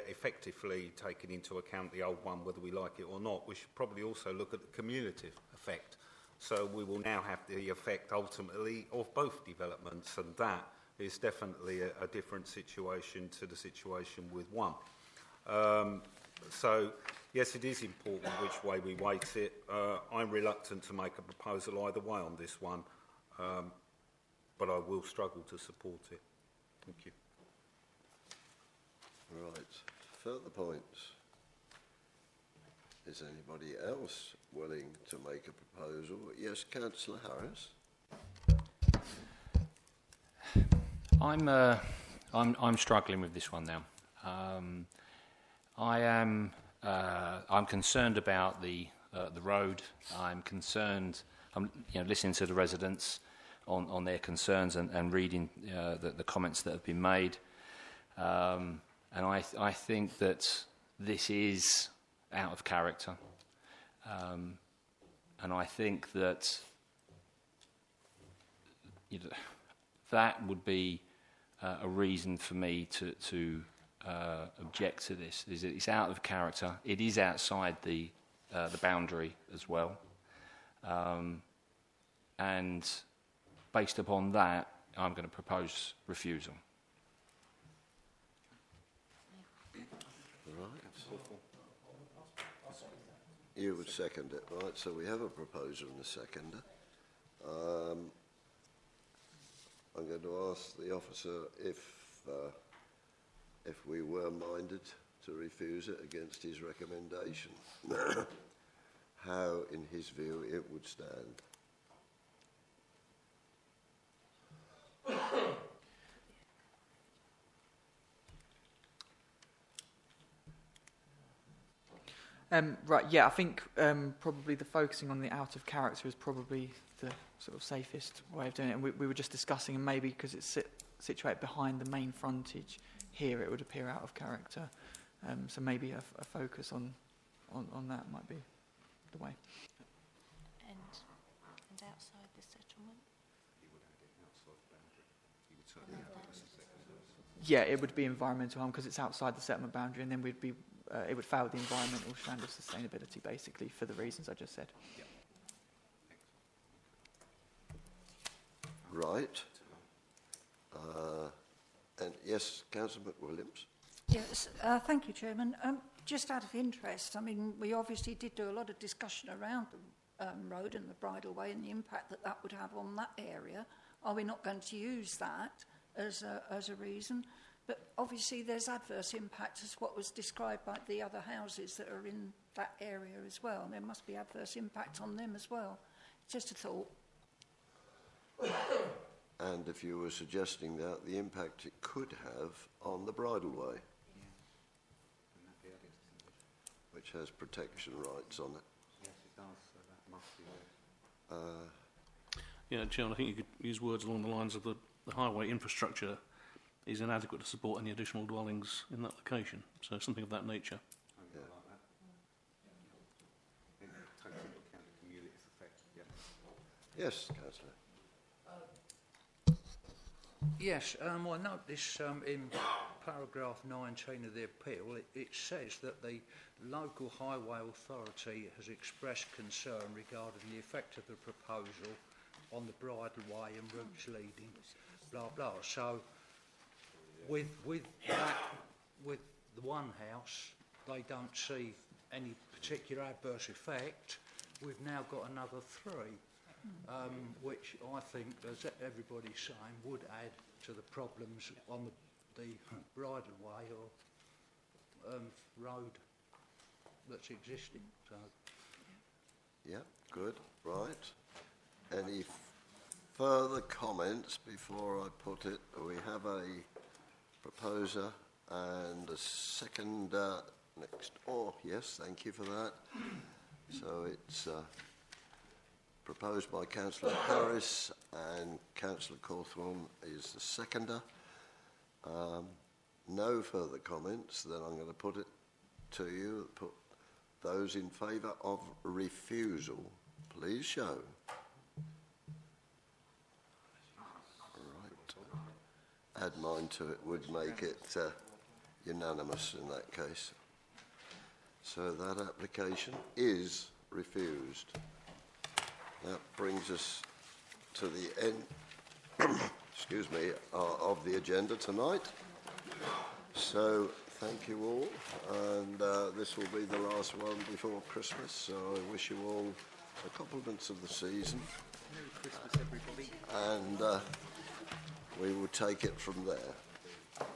effectively taking into account the old one, whether we like it or not, we should probably also look at the cumulative effect. So we will now have the effect ultimately of both developments, and that is definitely a different situation to the situation with one. So, yes, it is important which way we weight it. I'm reluctant to make a proposal either way on this one, but I will struggle to support it. Thank you. Right. Further points? Is anybody else willing to make a proposal? Yes, Councillor Harris. I'm struggling with this one now. I'm concerned about the road. I'm concerned. I'm listening to the residents on their concerns and reading the comments that have been made. And I think that this is out of character. And I think that that would be a reason for me to object to this. Is that it's out of character. It is outside the boundary as well, and based upon that, I'm going to propose refusal. Right. You would second it, right? So we have a proposer and a seconder. I'm going to ask the officer if we were minded to refuse it against his recommendation, how, in his view, it would stand. Right, yeah, I think probably the focusing on the out of character is probably the sort of safest way of doing it. And we were just discussing, and maybe because it's situated behind the main frontage here, it would appear out of character. So maybe a focus on that might be the way. And outside the settlement? Yeah, it would be environmental harm because it's outside the settlement boundary, and then we'd be it would fail the environmental standard of sustainability, basically, for the reasons I just said. Yep. Right. And yes, Councillor McWilliams. Yes, thank you, Chairman. Just out of interest, I mean, we obviously did do a lot of discussion around the road and the bridleway and the impact that that would have on that area. Are we not going to use that as a reason? But obviously there's adverse impact as what was described by the other houses that are in that area as well. There must be adverse impact on them as well. Just a thought. And if you were suggesting that, the impact it could have on the bridleway, which has protection rights on it. Yes, it does, so that must be Yeah, Chairman, I think you could use words along the lines of the highway infrastructure is inadequate to support any additional dwellings in that location. So something of that nature. Yeah. like that. It takes into account the cumulative effect. Yeah. Yes, Councillor. Yes, I note this in paragraph 19 of the appeal. It says that the local highway authority has expressed concern regarding the effect of the proposal on the bridleway and routes leading, blah blah. So, with that, with the one house, they don't see any particular adverse effect. We've now got another three. Which I think, as everybody's saying, would add to the problems on the bridleway or road that's existing. So, Yeah, good. Right. Any further comments before I put it? We have a proposer and a second next. Oh, yes, thank you for that. So it's proposed by Councillor Harris and Councillor Cawthorne is the seconder. No further comments, then I'm going to put it to you. Put those in favour of refusal, please show. Right. Add mine to it would make it unanimous in that case. So that application is refused. That brings us to the end excuse me, of the agenda tonight. So thank you all, and this will be the last one before Christmas, so I wish you all the compliments of the season. Merry Christmas, everybody. And we will take it from there.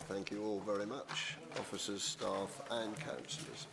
Thank you all very much, officers, staff and councillors.